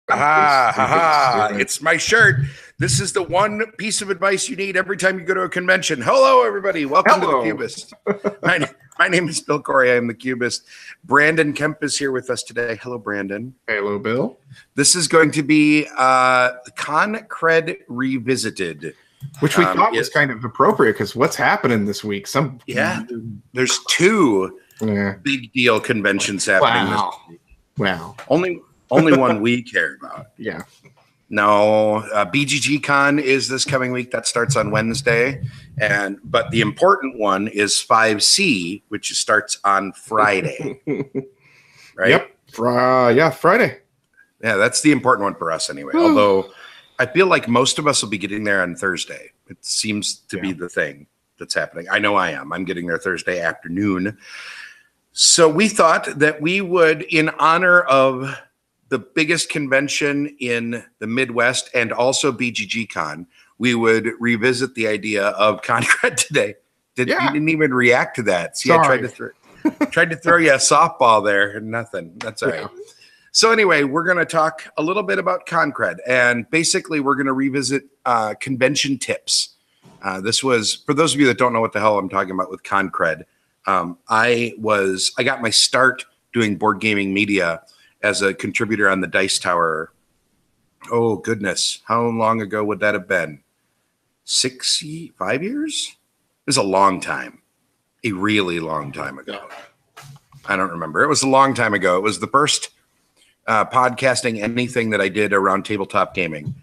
Ha ha! It's my shirt. This is the one piece of advice you need every time you go to a convention. Hello, everybody. Welcome to the Cubist. My name is Bill Corey. I am the Cubist. Brandon Kemp is here with us today. Hello, Brandon. Hello, Bill. This is going to be Cred Revisited. Which we thought was kind of appropriate because what's happening this week? There's two big deal conventions happening this week. Wow. Only one we care about. Yeah. No, BGG Con is this coming week. That starts on Wednesday. But the important one is 5C, which starts on Friday. Right? Yep. Friday. Yeah, that's the important one for us anyway. Although I feel like most of us will be getting there on Thursday. It seems to be the thing that's happening. I know I am. I'm getting there Thursday afternoon. So we thought that we would, in honor of the biggest convention in the Midwest and also BGG Con, we would revisit the idea of Cred today. You didn't even react to that. See, I tried to throw you a softball there and nothing. That's all right. So anyway, we're going to talk a little bit about Cred, and basically we're going to revisit convention tips. This was, for those of you that don't know what the hell I'm talking about with Cred, I got my start doing board gaming media as a contributor on the Dice Tower. Oh, goodness. How long ago would that have been? 5 years? It was a long time. A really long time ago. I don't remember. It was a long time ago. It was the first podcasting anything that I did around tabletop gaming.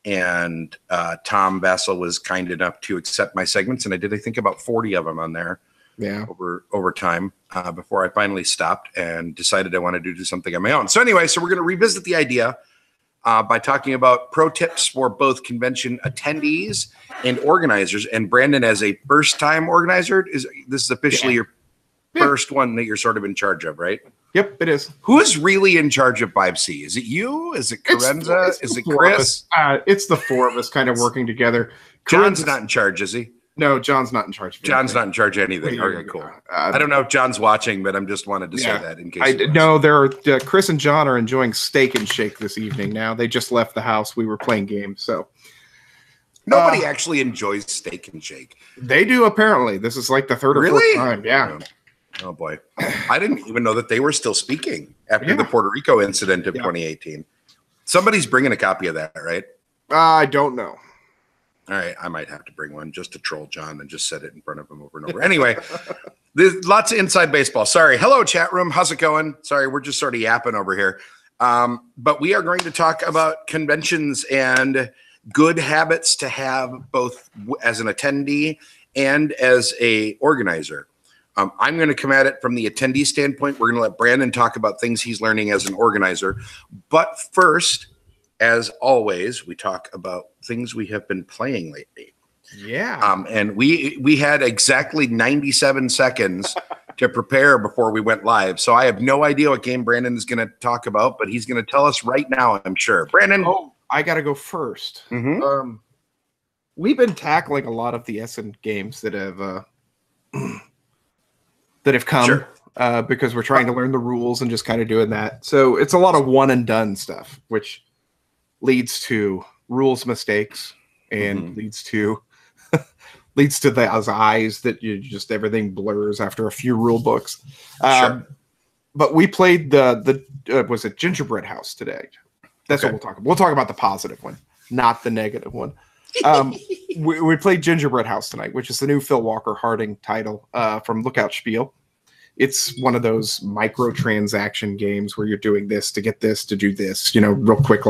And Tom Vassell was kind enough to accept my segments. And I did, I think, about 40 of them on there. Yeah, over time before I finally stopped and decided I wanted to do something on my own. So anyway, so we're going to revisit the idea by talking about pro tips for both convention attendees and organizers. And Brandon, as a first-time organizer, this is officially your first one that you're sort of in charge of, right? Yep, it is. Who is really in charge of 5C? Is it you? Is it Carenza? Is it Chris? It's the four of us kind of working together. John's not in charge, is he? No, John's not in charge. John's not in charge of anything. Okay, cool. I don't know if John's watching, but I'm just wanted to say that in case. Chris and John are enjoying Steak and Shake this evening. Now they just left the house. We were playing games, so nobody actually enjoys Steak and Shake. They do apparently. This is like the third or fourth time. Yeah. Oh boy, I didn't even know that they were still speaking after the Puerto Rico incident of 2018. Somebody's bringing a copy of that, right? I don't know. All right, I might have to bring one just to troll John and just set it in front of him over and over. Anyway, there's lots of inside baseball. Sorry. Hello, chat room. How's it going? Sorry, we're just sort of yapping over here. But we are going to talk about conventions and good habits to have both as an attendee and as a organizer. I'm going to come at it from the attendee standpoint. We're going to let Brandon talk about things he's learning as an organizer. But first, as always, we talk about things we have been playing lately. Yeah. And we had exactly 97 seconds to prepare before we went live. So I have no idea what game Brandon is going to talk about, but he's going to tell us right now, I'm sure. Brandon. Oh, I got to go first. Mm-hmm. We've been tackling a lot of the Essen games that have come because we're trying to learn the rules and just kind of doing that. So it's a lot of one and done stuff, which leads to rules mistakes and leads to those eyes that you just everything blurs after a few rule books. But we played was it Gingerbread House today? That's what we'll talk about. We'll talk about the positive one, not the negative one. We played Gingerbread House tonight, which is the new Phil Walker Harding title from Lookout Spiel. It's one of those microtransaction games where you're doing this to get this to do this, real quick,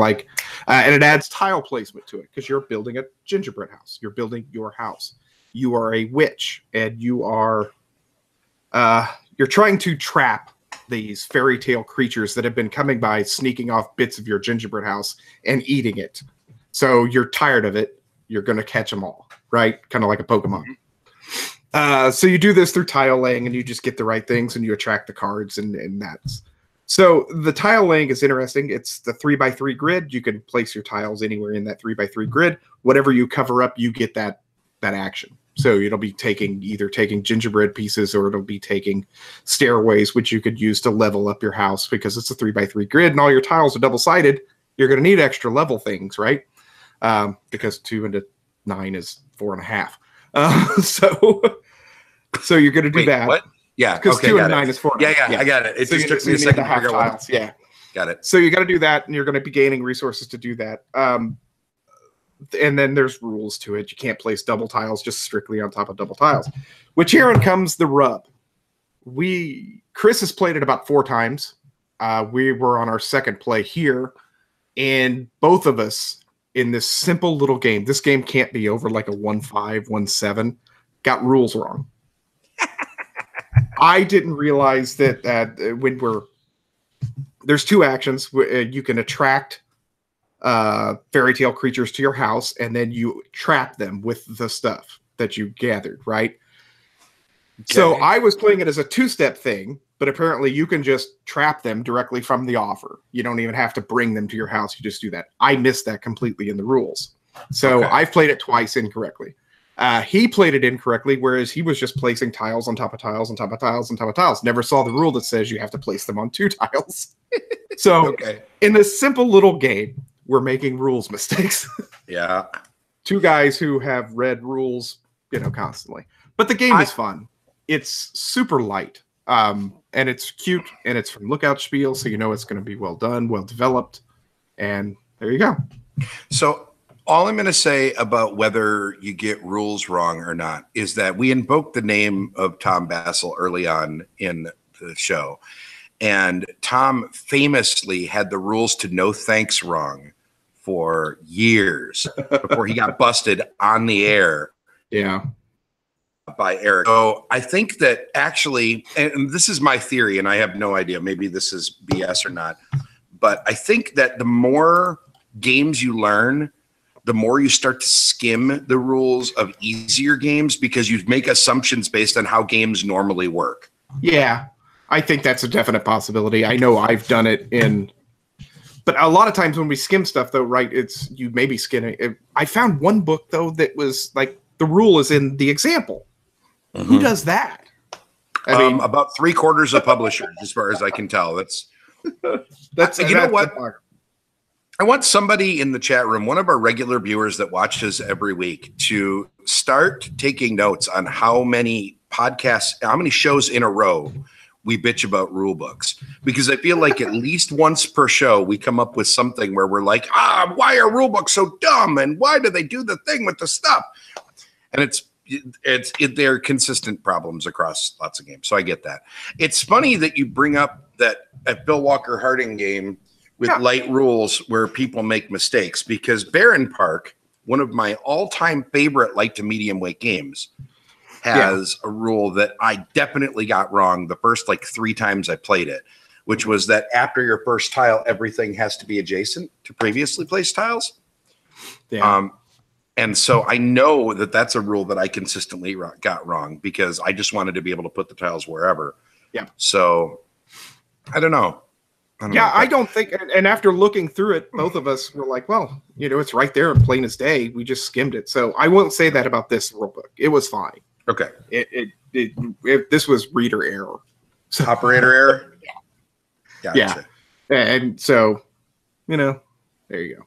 and it adds tile placement to it because you're building a gingerbread house. You're building your house. You are a witch, and you're trying to trap these fairy tale creatures that have been coming by, sneaking off bits of your gingerbread house and eating it. So you're tired of it. You're going to catch them all, right? Kind of like a Pokemon. So you do this through tile laying, and you just get the right things, and you attract the cards, and that's. So the tile laying is interesting. It's the 3x3 grid. You can place your tiles anywhere in that 3x3 grid. Whatever you cover up, you get that action. So it'll be either taking gingerbread pieces, or it'll be taking stairways, which you could use to level up your house because it's a 3x3 grid, and all your tiles are double-sided. you're going to need extra level things, right? Because 2 into 9 is 4.5. So you're going to do that. What? Yeah. Because okay, 2 into 9 is 4. Yeah, I got it. It so just took me a second to figure out what. Yeah. Got it. So you got to do that, and you're going to be gaining resources to do that. And then there's rules to it. You can't place double tiles just strictly on top of double tiles. Which herein comes the rub. Chris has played it about 4 times. We were on our second play here, and both of us in this simple little game. This game can't be over like a 1-5, 1-7. Got rules wrong. I didn't realize that there's 2 actions. You can attract fairy tale creatures to your house, and then you trap them with the stuff that you gathered, right? Okay. So I was playing it as a 2-step thing, but apparently you can just trap them directly from the offer. You don't even have to bring them to your house. You just do that. I missed that completely in the rules. So I've played it twice incorrectly. He played it incorrectly, whereas he was just placing tiles on top of tiles on top of tiles on top of tiles. Never saw the rule that says you have to place them on 2 tiles. So in this simple little game, we're making rules mistakes. Yeah. 2 guys who have read rules, constantly. But the game is fun. It's super light. And it's cute, and it's from Lookout Spiel, so it's going to be well done, well developed. And there you go. So all I'm going to say about whether you get rules wrong or not is that we invoked the name of Tom Bassel early on in the show. And Tom famously had the rules to no thanks wrong for years before he got busted on the air. Yeah. By Eric. So I think that actually, and this is my theory, and I have no idea, maybe this is BS or not, but I think that the more games you learn, the more you start to skim the rules of easier games because you make assumptions based on how games normally work. Yeah, I think that's a definite possibility. I know I've done it but a lot of times when we skim stuff, though, right, it's you maybe skimming. I found one book, though, that was like the rule is in the example. Mm-hmm. Who does that? I mean, about 3/4 of publishers, as far as I can tell. That's you know what? I want somebody in the chat room, one of our regular viewers that watches every week, to start taking notes on how many podcasts, how many shows in a row we bitch about rule books. Because I feel like at least once per show, we come up with something where we're like, why are rule books so dumb? And why do they do the thing with the stuff? And they're consistent problems across lots of games. So I get that. It's funny that you bring up that at Bill Walker Harding game with light rules where people make mistakes, because Baron Park, one of my all-time favorite light to medium weight games, has a rule that I definitely got wrong the first 3 times I played it, which was that after your first tile, everything has to be adjacent to previously placed tiles. Yeah. And so I know that that's a rule that I consistently got wrong because I just wanted to be able to put the tiles wherever. Yeah. So I don't know. I don't think, and after looking through it, both of us were like, well, it's right there in plain as day. We just skimmed it. So I won't say that about this rule book. It was fine. Okay. This was reader error. So, operator error? Gotcha. Yeah. And so, there you go.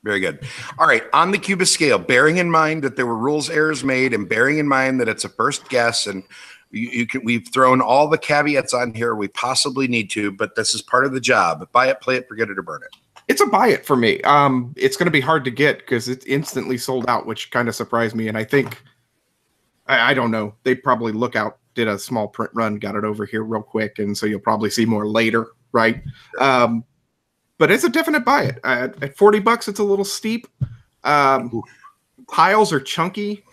Very good. All right. On the Cubist scale, bearing in mind that there were rules errors made and bearing in mind that it's a first guess and we've thrown all the caveats on here we possibly need to, but this is part of the job. Buy it, play it, forget it, or burn it. It's a buy it for me. It's going to be hard to get because it's instantly sold out, which kind of surprised me. And I think, I don't know, they probably did a small print run, got it over here real quick. And so you'll probably see more later, right? Sure. But it's a definite buy it. At $40, it's a little steep. Piles are chunky.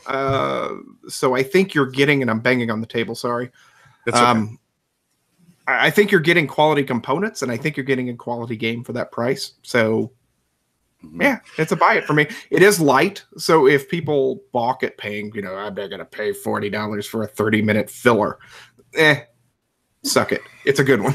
So I think you're getting, and I'm banging on the table, sorry. That's okay. I think you're getting quality components, and I think you're getting a quality game for that price. So, yeah, it's a buy it for me. It is light, so if people balk at paying, I'm going to pay $40 for a 30-minute filler. Suck it. It's a good one.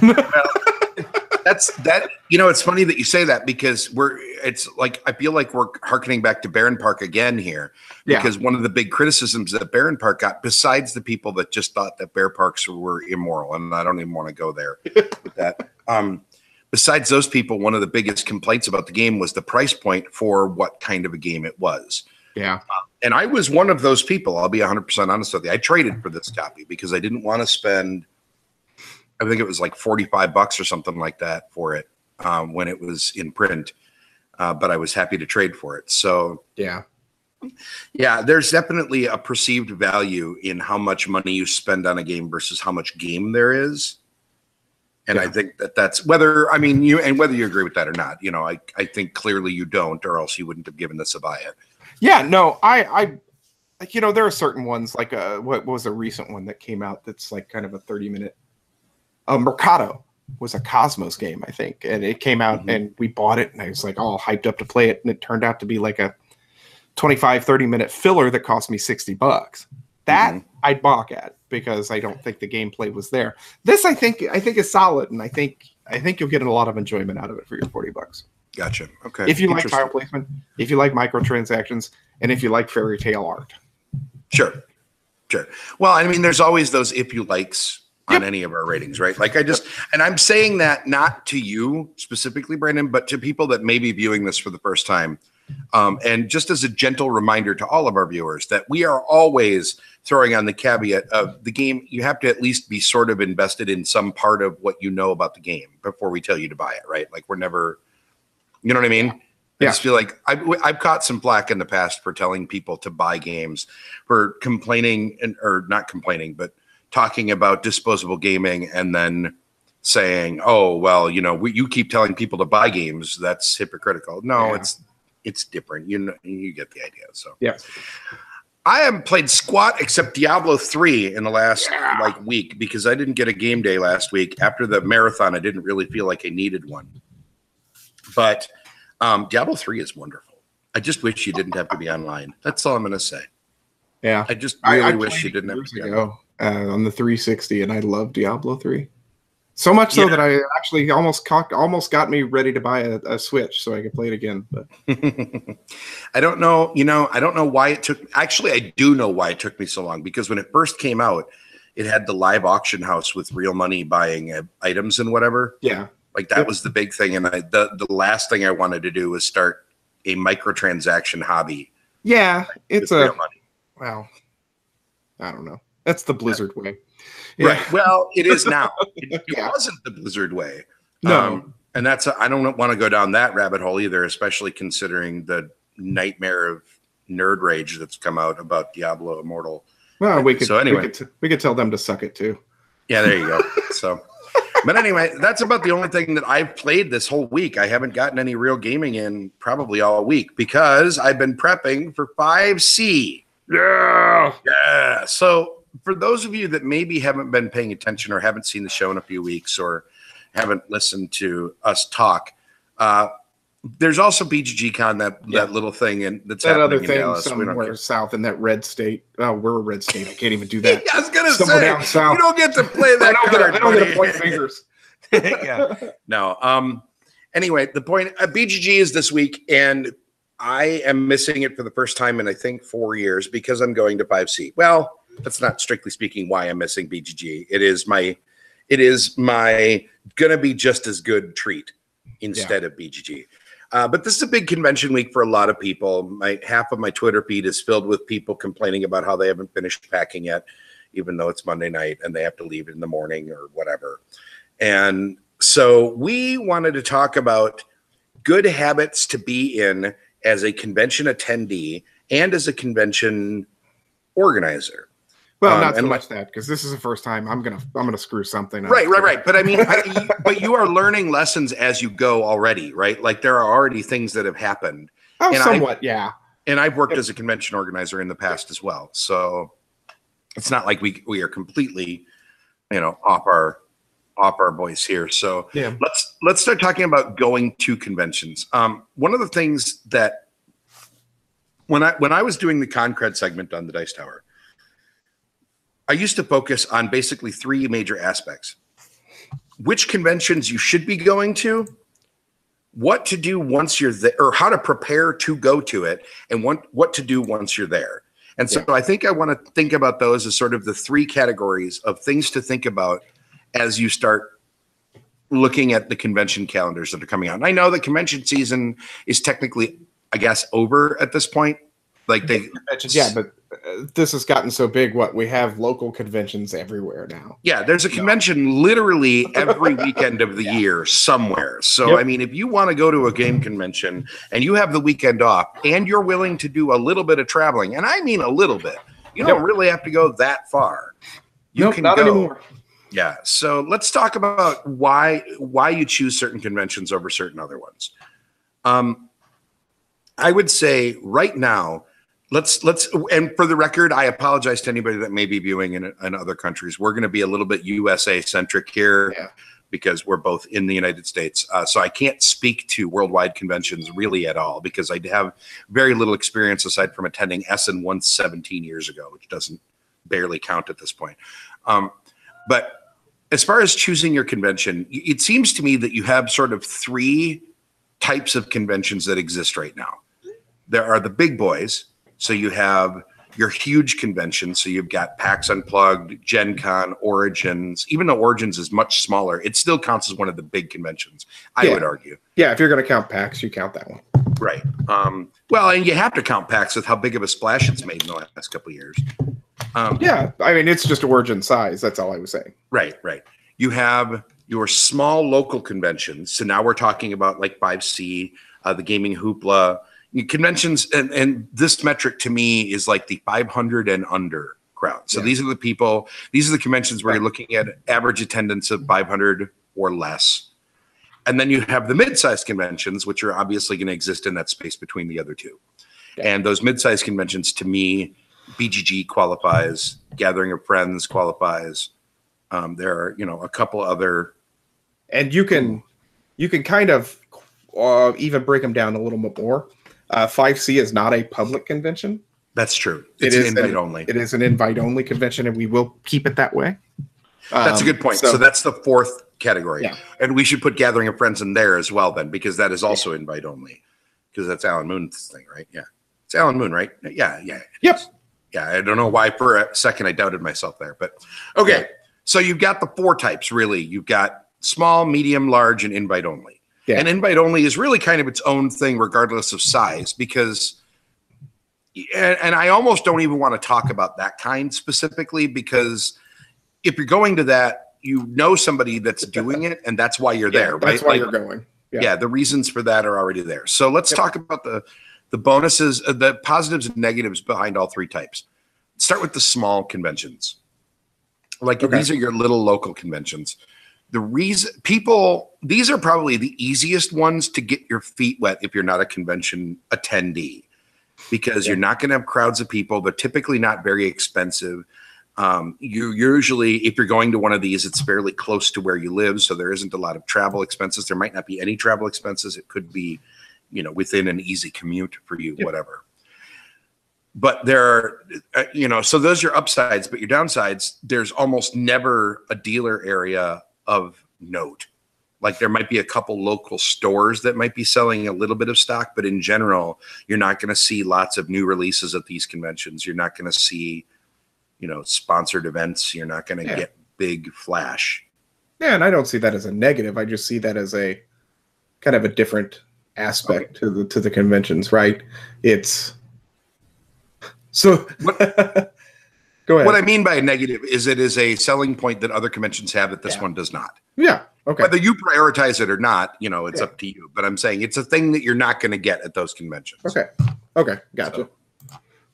It's funny that you say that because I feel like we're hearkening back to Baron Park again here because one of the big criticisms that Baron Park got, besides the people that just thought that bear parks were immoral, and I don't even want to go there with that. besides those people, one of the biggest complaints about the game was the price point for what kind of a game it was. Yeah. And I was one of those people. I'll be 100% honest with you. I traded for this copy because I didn't want to spend, I think it was like $45 or something like that for it when it was in print. But I was happy to trade for it. So yeah, there's definitely a perceived value in how much money you spend on a game versus how much game there is. And I think that's whether you agree with that or not. I think clearly you don't, or else you wouldn't have given this a buy it. Yeah, no, I there are certain ones like what was a recent one that came out that's like kind of a 30-minute. Mercado was a Cosmos game, I think, and it came out and we bought it, and I was like all hyped up to play it, and it turned out to be like a 25-30-minute filler that cost me $60. That I'd balk at because I don't think the gameplay was there. This I think is solid, and I think you'll get a lot of enjoyment out of it for your $40. Gotcha. Okay. If you like tile placement, if you like microtransactions, and if you like fairy tale art. Sure. Well, there's always those if you likes on any of our ratings, right? Like and I'm saying that not to you specifically, Brandon, but to people that may be viewing this for the first time. And just as a gentle reminder to all of our viewers that we are always throwing on the caveat of the game, you have to at least be sort of invested in some part of what you know about the game before we tell you to buy it, right? Like we're never, you know what I mean? I just feel like I've caught some flack in the past for telling people to buy games, for complaining or not complaining, but talking about disposable gaming and then saying, oh, well, you keep telling people to buy games. That's hypocritical. No, it's different. You get the idea. So I haven't played squat except Diablo 3 in the last week because I didn't get a game day last week. After the marathon, I didn't really feel like I needed one. But Diablo 3 is wonderful. I just wish you didn't have to be online. That's all I'm going to say. Yeah. I just really wish you didn't have to be online. On the 360, and I love Diablo 3 so much so that I actually almost got me ready to buy a Switch so I could play it again. But I don't know. I don't know why it took. Actually, I do know why it took me so long because when it first came out, it had the live auction house with real money buying items and whatever. Yeah, like that was the big thing. And the last thing I wanted to do was start a microtransaction hobby. Yeah, it's real money. Well, I don't know. That's the Blizzard way. Yeah. Right. Well, it is now. It wasn't the Blizzard way. No. And I don't want to go down that rabbit hole either, especially considering the nightmare of nerd rage that's come out about Diablo Immortal. Well, we could tell them to suck it too. Yeah, there you go. So, but anyway, that's about the only thing that I've played this whole week. I haven't gotten any real gaming in probably all week because I've been prepping for 5C. Yeah. So, for those of you that maybe haven't been paying attention or haven't seen the show in a few weeks or haven't listened to us talk, there's also BGG-Con, that little thing that's that happening other in thing Dallas. Somewhere south in that red state. Oh, we're a red state. I can't even do that. I was going to Somewhere say, down south. you don't get to play that card. I don't get to point fingers. Yeah. No. Anyway, the point, BGG is this week, and I am missing it for the first time in, I think, 4 years because I'm going to 5C. Well, that's not strictly speaking why I'm missing BGG. It is my gonna be just as good treat instead of BGG. But this is a big convention week for a lot of people. Half of my Twitter feed is filled with people complaining about how they haven't finished packing yet, even though it's Monday night and they have to leave in the morning or whatever. And so we wanted to talk about good habits to be in as a convention attendee and as a convention organizer. Well, not so much that, because this is the first time I'm gonna screw something up. Right. But I mean, but you are learning lessons as you go already, right? Like there are already things that have happened. Oh, and somewhat, yeah. And I've worked as a convention organizer in the past as well, so it's not like we are completely, off our voice here. So let's start talking about going to conventions. One of the things that when I was doing the Cred segment on the Dice Tower, I used to focus on basically three major aspects: which conventions you should be going to, what to do once you're there, or how to prepare to go to it, and what to do once you're there. And so I think I want to think about those as sort of the three categories of things to think about as you start looking at the convention calendars that are coming out. And I know the convention season is technically, I guess, over at this point. Like yeah, but this has gotten so big. We have local conventions everywhere now. Yeah, there's a convention literally every weekend of the year somewhere. So, I mean, if you want to go to a game convention and you have the weekend off and you're willing to do a little bit of traveling, and I mean a little bit, you don't really have to go that far. You can not go. Anymore. Yeah. So let's talk about why you choose certain conventions over certain other ones. I would say right now, let's and for the record, I apologize to anybody that may be viewing in other countries. We're going to be a little bit USA centric here because we're both in the United States. So I can't speak to worldwide conventions really at all because I have very little experience aside from attending Essen once 17 years ago, which doesn't barely count at this point. But as far as choosing your convention, it seems to me that you have sort of three types of conventions that exist right now. There are the big boys. So you have your huge conventions. So you've got PAX Unplugged, Gen Con, Origins. Even though Origins is much smaller, it still counts as one of the big conventions, I would argue. Yeah, if you're going to count PAX, you count that one. Right. Well, and you have to count PAX with how big of a splash it's made in the last couple of years. Yeah, I mean, it's just Origin size. That's all I was saying. Right. You have your small local conventions. So now we're talking about like 5C, the Gaming Hoopla, conventions, and this metric to me is like the 500 and under crowd. So these are the conventions where you're looking at average attendance of 500 or less. And then you have the mid-sized conventions, which are obviously going to exist in that space between the other two. And those mid-sized conventions, to me, BGG qualifies, Gathering of Friends qualifies. There are, a couple other. And you can kind of even break them down a little bit more. 5C is not a public convention. That's true. It's an invite only. It is an invite only convention, and we will keep it that way. That's a good point. So that's the fourth category. Yeah. And we should put Gathering of Friends in there as well then, because that is also invite only. Because that's Alan Moon's thing, right? Yeah. It's Alan Moon, right? Yeah. Yep. Yeah, I don't know why for a second I doubted myself there. But okay. Yeah. So you've got the four types, really. You've got small, medium, large, and invite only. Yeah. And invite only is really kind of its own thing, regardless of size, because, and I almost don't even want to talk about that kind specifically, because if you're going to that, somebody that's doing it, and that's why you're there, right? That's why you're going. Yeah, the reasons for that are already there. So let's talk about the bonuses, the positives and negatives behind all three types. Start with the small conventions. These are your little local conventions. The reason these are probably the easiest ones to get your feet wet if you're not a convention attendee, because you're not going to have crowds of people. They're typically not very expensive. You usually, if you're going to one of these, it's fairly close to where you live. So there isn't a lot of travel expenses. There might not be any travel expenses. It could be, within an easy commute for you, whatever. But there are, so those are your upsides, but your downsides, there's almost never a dealer area of note. Like there might be a couple local stores that might be selling a little bit of stock, but in general, you're not going to see lots of new releases at these conventions. You're not going to see, sponsored events. You're not going to get big flash. Yeah, and I don't see that as a negative. I just see that as a kind of a different aspect to the conventions, right? It's so go ahead. What I mean by a negative is it is a selling point that other conventions have that this one does not. Yeah. Okay. Whether you prioritize it or not, it's up to you. But I'm saying it's a thing that you're not going to get at those conventions. Okay. Gotcha. So,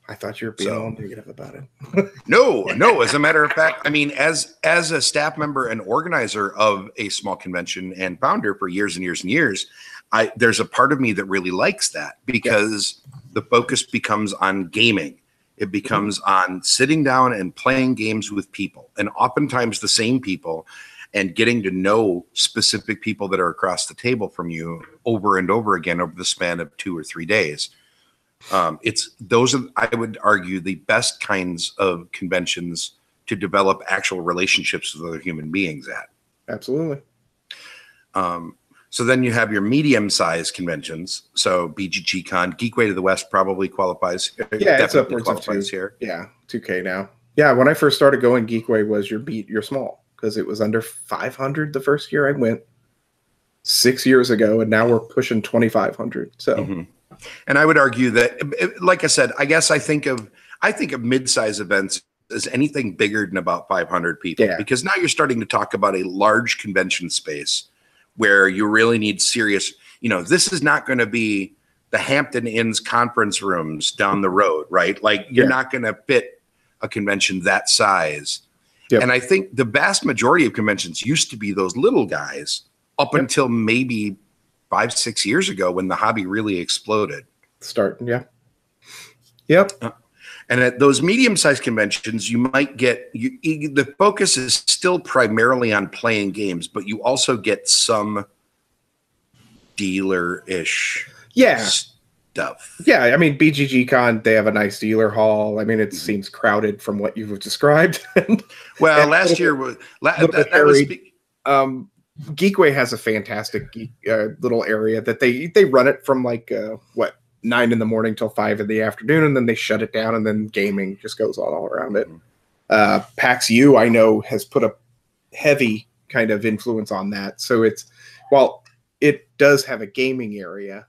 I thought you were being all negative about it. No. As a matter of fact, I mean, as a staff member and organizer of a small convention and founder for years and years and years, there's a part of me that really likes that because the focus becomes on gaming. It becomes on sitting down and playing games with people, and oftentimes the same people, and getting to know specific people that are across the table from you over and over again over the span of 2 or 3 days. Those are, I would argue, the best kinds of conventions to develop actual relationships with other human beings at. Absolutely. So then you have your medium-sized conventions. So BGG Con, Geekway to the West probably qualifies. Yeah, it's upwards of 2 here. Yeah, 2K now. Yeah, when I first started going, Geekway was your small because it was under 500 the first year I went. 6 years ago, and now we're pushing 2,500. So, and I would argue that, like I said, I guess I think of mid-size events as anything bigger than about 500 people, because now you're starting to talk about a large convention space where you really need serious. This is not going to be the Hampton Inn's conference rooms down the road, right? Like you're not going to fit a convention that size. And I think the vast majority of conventions used to be those little guys up until maybe 5-6 years ago when the hobby really exploded. And at those medium-sized conventions, you might get the focus is still primarily on playing games, but you also get some dealer-ish stuff. Yeah, I mean, BGG Con, they have a nice dealer hall. I mean, it seems crowded from what you've described. Well, last year was Geekway has a fantastic little area that they run it from 9 in the morning till 5 in the afternoon, and then they shut it down, and then gaming just goes on all around it. PAX U, I know, has put a heavy kind of influence on that. So while it does have a gaming area,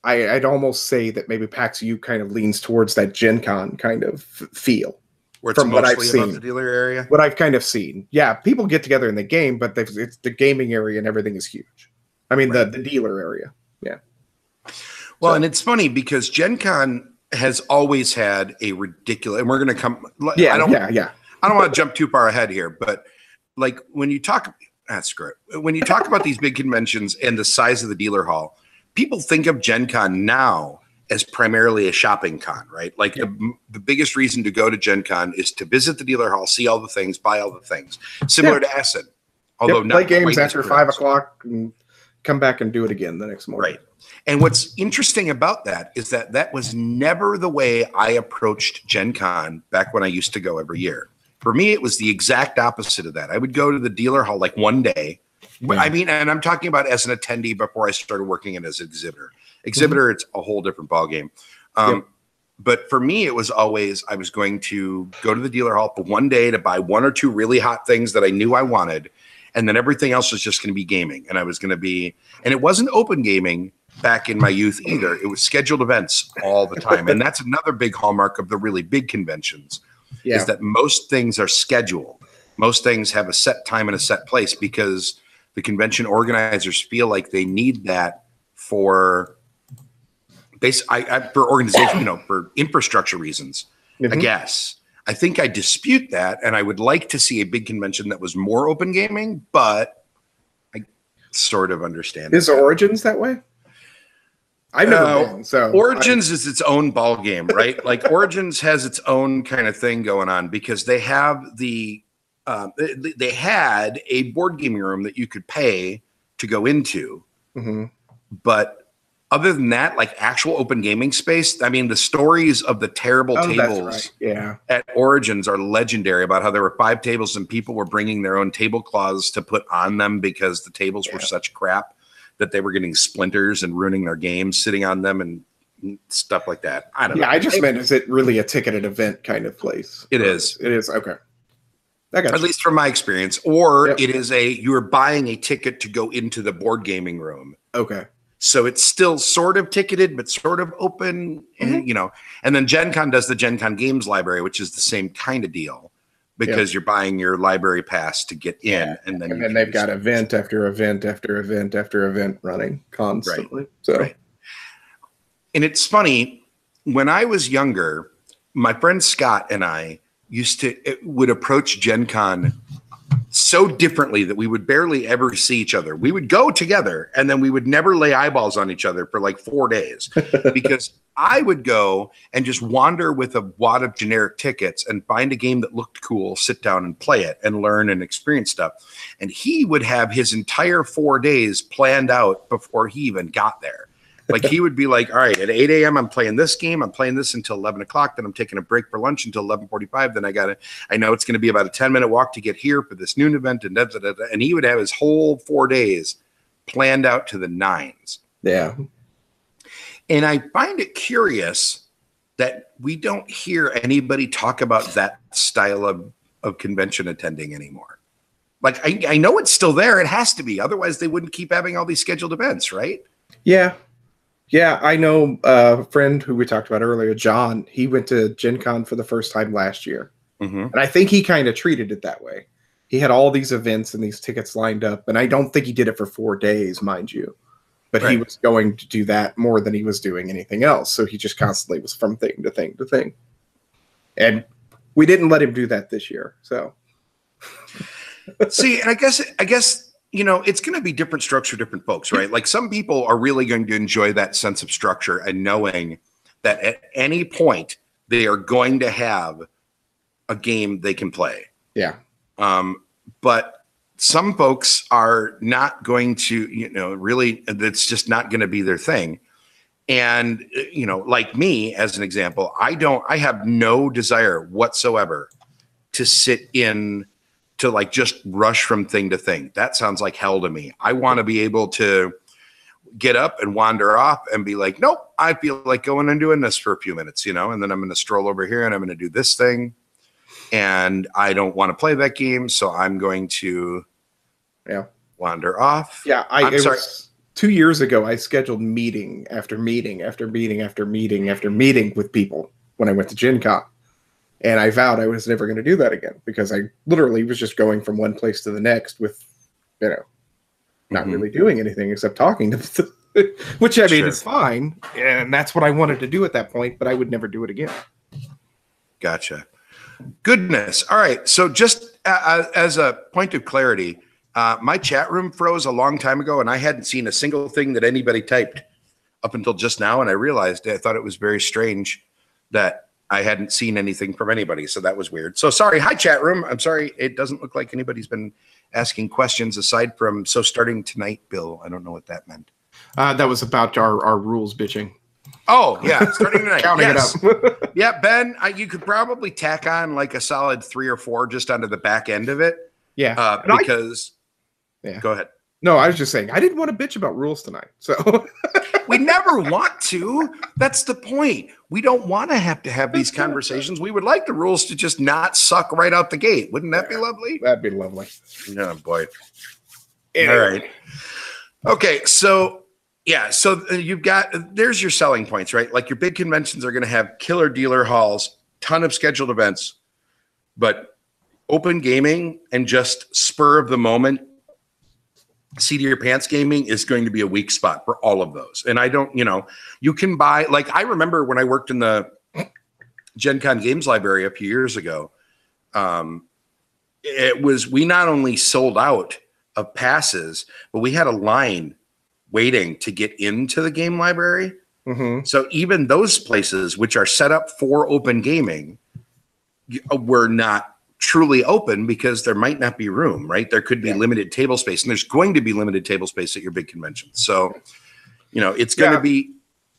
I'd almost say that maybe PAX U kind of leans towards that Gen Con kind of feel. Where it's from what I've seen, about the dealer area? What I've kind of seen. Yeah, people get together in the game, but it's the gaming area and everything is huge. I mean, the dealer area. Yeah. Well, and it's funny because Gen Con has always had a ridiculous, and we're going to come. I don't want to jump too far ahead here, but like when you talk, screw it. When you talk about these big conventions and the size of the dealer hall, people think of Gen Con now as primarily a shopping con, right? Like the biggest reason to go to Gen Con is to visit the dealer hall, see all the things, buy all the things. Similar to Acid. Although not play games after 5 o'clock and come back and do it again the next morning. Right. And what's interesting about that is that was never the way I approached Gen Con back when I used to go every year. For me, it was the exact opposite of that. I would go to the dealer hall like one day. I mean, and I'm talking about as an attendee before I started working in as an exhibitor. It's a whole different ballgame. But for me, it was always, I was going to go to the dealer hall for one day to buy 1 or 2 really hot things that I knew I wanted. And then everything else was just going to be gaming. And I was going to be, and it wasn't open gaming back in my youth either. It was scheduled events all the time. And that's another big hallmark of the really big conventions is that most things are scheduled. Most things have a set time and a set place because the convention organizers feel like they need that for for organization, for infrastructure reasons, I guess. I think I dispute that, and I would like to see a big convention that was more open gaming, but I sort of understand. Is Origins that way? I've never been, so Origins is its own ball game, right? Like Origins has its own kind of thing going on because they have they had a board gaming room that you could pay to go into, but other than that, like actual open gaming space, I mean, the stories of the terrible tables at Origins are legendary about how there were 5 tables and people were bringing their own tablecloths to put on them because the tables were such crap that they were getting splinters and ruining their games sitting on them and stuff like that. I don't know. I just meant, is it really a ticketed event kind of place? It is. It is. Okay. At least from my experience. Or it is you're buying a ticket to go into the board gaming room. Okay. So it's still sort of ticketed, but sort of open, and, and then Gen Con does the Gen Con Games Library, which is the same kind of deal because you're buying your library pass to get in. And then they've got event after event after event after event running constantly. And it's funny, when I was younger, my friend Scott and I would approach Gen Con so differently that we would barely ever see each other. We would go together and then we would never lay eyeballs on each other for like 4 days because I would go and just wander with a wad of generic tickets and find a game that looked cool, sit down and play it and learn and experience stuff. And he would have his entire 4 days planned out before he even got there. Like he would be like, all right, at 8 a.m. I'm playing this game. I'm playing this until 11 o'clock. Then I'm taking a break for lunch until 11:45. Then I know it's going to be about a 10-minute walk to get here for this noon event. And he would have his whole 4 days planned out to the nines. Yeah. And I find it curious that we don't hear anybody talk about that style of convention attending anymore. Like, I know it's still there. It has to be. Otherwise, they wouldn't keep having all these scheduled events, right? Yeah. Yeah, I know a friend who we talked about earlier, John. He went to Gen Con for the first time last year. Mm-hmm. And I think he kind of treated it that way. He had all these events and these tickets lined up. And I don't think he did it for 4 days, mind you. But he was going to do that more than he was doing anything else. So he just constantly was from thing to thing to thing. And we didn't let him do that this year. So see, and I guess it's going to be different strokes for different folks, right? Like some people are really going to enjoy that sense of structure and knowing that at any point they are going to have a game they can play. Yeah. But some folks are not going to, really, it's just not going to be their thing. And, like me, as an example, I have no desire whatsoever to sit in to like just rush from thing to thing. That sounds like hell to me. I want to be able to get up and wander off and be like, nope, I feel like going and doing this for a few minutes, and then I'm going to stroll over here and I'm going to do this thing. And I don't want to play that game. So I'm going to wander off. Yeah. I'm sorry. 2 years ago, I scheduled meeting after meeting after meeting after meeting after meeting with people when I went to Gen Con. And I vowed I was never going to do that again because I literally was just going from one place to the next with, not really doing anything except talking to them, which I mean, is fine. And that's what I wanted to do at that point, but I would never do it again. Gotcha. Goodness. All right. So just as a point of clarity, my chat room froze a long time ago and I hadn't seen a single thing that anybody typed up until just now. And I realized I thought it was very strange that I hadn't seen anything from anybody. So that was weird. So sorry. Hi, chat room. I'm sorry. It doesn't look like anybody's been asking questions aside from, so starting tonight, Bill. I don't know what that meant. That was about our rules bitching. Oh, yeah. Starting tonight. Counting it up. Yeah, Ben, you could probably tack on like a solid 3 or 4 just onto the back end of it. Yeah. Because, go ahead. No, I was just saying, I didn't want to bitch about rules tonight. So we never want to. That's the point. We don't want to have these conversations. We would like the rules to just not suck right out the gate. Wouldn't that be lovely? That'd be lovely. Oh, boy. Anyway. All right. Okay. So, you've got, there's your selling points, right? Like your big conventions are going to have killer dealer halls, ton of scheduled events, but open gaming and just spur of the moment, seat of your pants gaming is going to be a weak spot for all of those. And I don't, you can buy, like, I remember when I worked in the Gen Con Games Library a few years ago, we not only sold out of passes, but we had a line waiting to get into the game library. Mm-hmm. So even those places which are set up for open gaming were not truly open because there might not be room, right? There could be limited table space, and there's going to be limited table space at your big conventions. So, it's going to be,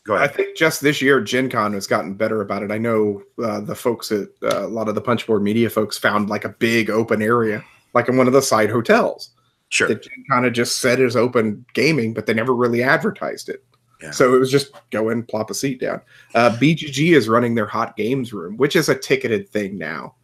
go ahead. I think just this year, Gen Con has gotten better about it. I know the folks at a lot of the Punchboard Media folks found like a big open area, like in one of the side hotels. Sure. That Gen Con had just said is open gaming, but they never really advertised it. Yeah. So it was just go in, plop a seat down. BGG is running their hot games room, which is a ticketed thing now.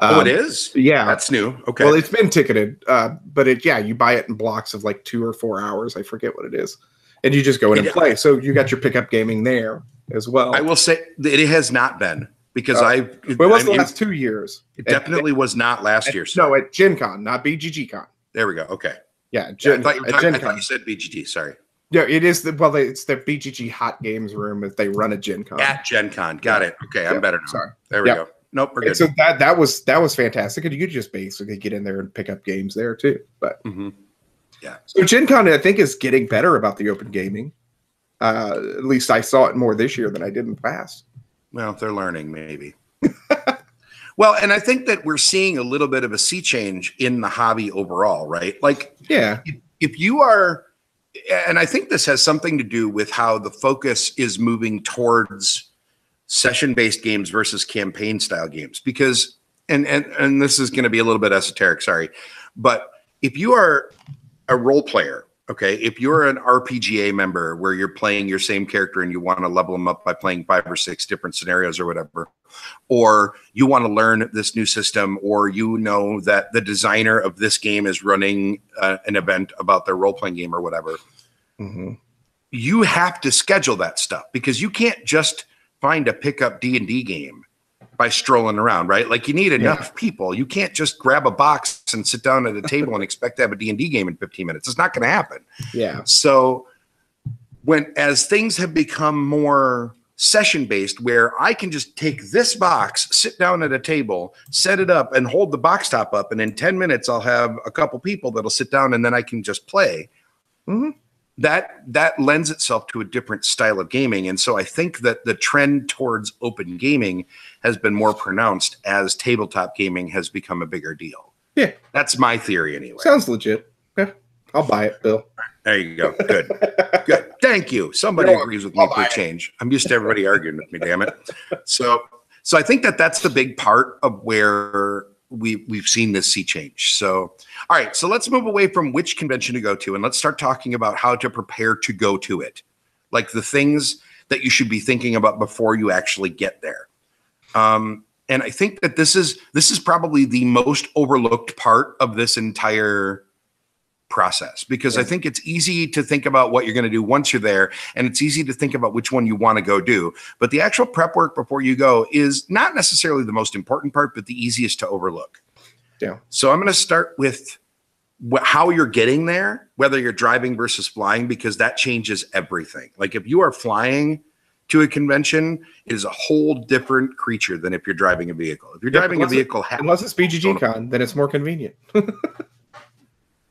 It is? Yeah. That's new. Okay. Well, it's been ticketed, but you buy it in blocks of like 2 or 4 hours. I forget what it is. And you just go in and play. So you got your pickup gaming there as well. I will say it has not been because it was the last 2 years. It definitely was not last year. No, at Gen Con, not BGG Con. There we go. Okay. Yeah. I thought you said BGG. Sorry. Yeah, it is it's the BGG hot games room that they run at Gen Con. At Gen Con. Got it. Okay. I'm better now. Sorry. There we go. Nope, we're good. So that was fantastic, and you could just basically get in there and pick up games there too. But so Gen Con, I think, is getting better about the open gaming. At least I saw it more this year than I did in the past. Well, they're learning, maybe. Well, and I think that we're seeing a little bit of a sea change in the hobby overall, right? Like, if you are, and I think this has something to do with how the focus is moving towards session-based games versus campaign-style games, because, and this is going to be a little bit esoteric, sorry, but if you are a role player Okay, if you're an RPGA member where you're playing your same character and you want to level them up by playing 5 or 6 different scenarios or whatever, or you want to learn this new system, or you know that the designer of this game is running an event about their role-playing game or whatever, you have to schedule that stuff because you can't just find a pickup D&D game by strolling around, right? Like you need enough people. You can't just grab a box and sit down at a table and expect to have a D&D game in 15 minutes. It's not going to happen. Yeah. So as things have become more session-based, where I can just take this box, sit down at a table, set it up, and hold the box top up, and in 10 minutes I'll have a couple people that'll sit down and then I can just play. That lends itself to a different style of gaming. And so I think that the trend towards open gaming has been more pronounced as tabletop gaming has become a bigger deal. Yeah. That's my theory anyway. Sounds legit. Yeah. I'll buy it, Bill. There you go. Good. Good. Thank you. Somebody agrees with me for a change. I'm used to everybody arguing with me, damn it. So I think that that's the big part of where we've seen this sea change. So, all right, so let's move away from which convention to go to, and let's start talking about how to prepare to go to it, like the things that you should be thinking about before you actually get there. And I think that this is probably the most overlooked part of this entire process, because I think it's easy to think about what you're going to do once you're there, and it's easy to think about which one you want to go do. But the actual prep work before you go is not necessarily the most important part, but the easiest to overlook. Yeah. So I'm going to start with how you're getting there, whether you're driving versus flying, because that changes everything. Like if you are flying to a convention, it is a whole different creature than if you're driving a vehicle. If you're driving a vehicle, unless it's BGG Con, then it's more convenient.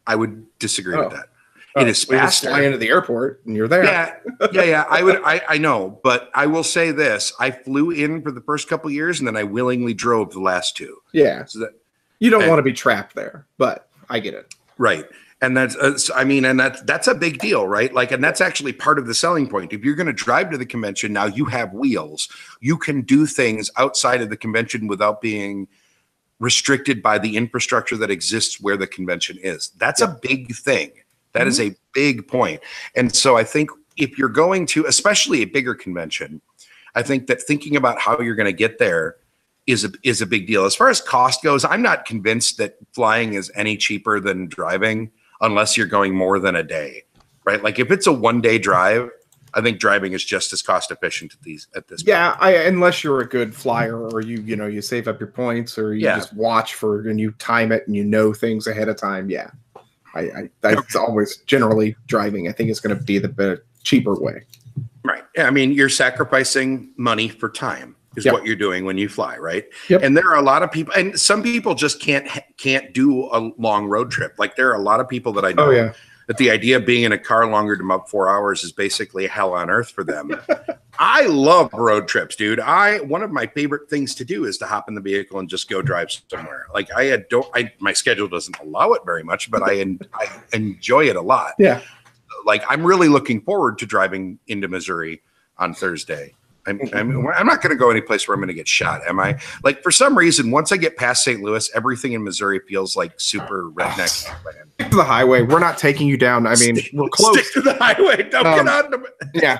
I would disagree with that. It is faster. You just fly into the airport and you're there. Yeah. I know, but I will say this: I flew in for the first couple of years, and then I willingly drove the last 2. Yeah. So that you don't want to be trapped there, but I get it. Right, and that's that's a big deal, right? Like, and that's actually part of the selling point. If you're going to drive to the convention, now you have wheels. You can do things outside of the convention without being restricted by the infrastructure that exists where the convention is. That's a big thing. That is a big point. And so I think if you're going to, especially a bigger convention, I think that thinking about how you're going to get there is a big deal. As far as cost goes, I'm not convinced that flying is any cheaper than driving unless you're going more than a day, right? Like if it's a 1-day drive, I think driving is just as cost efficient at this point. Yeah, unless you're a good flyer, or you save up your points, or you just watch for and you time it and you know things ahead of time. Yeah, that's always generally driving. I think it's going to be the better, cheaper way. Right. Yeah, I mean, you're sacrificing money for time is what you're doing when you fly, right? Yep. And there are a lot of people, and some people just can't do a long road trip. Like there are a lot of people that I know. That the idea of being in a car longer than about 4 hours is basically hell on earth for them. I love road trips, dude. One of my favorite things to do is to hop in the vehicle and just go drive somewhere. Like my schedule doesn't allow it very much, but I enjoy it a lot. Yeah. Like I'm really looking forward to driving into Missouri on Thursday. I'm not going to go any place where I'm going to get shot, am I? Like for some reason, once I get past St. Louis, everything in Missouri feels like super redneck. Stick to the highway. We're not taking you down. I mean, we're close. Stick to the highway. Don't get on to Yeah.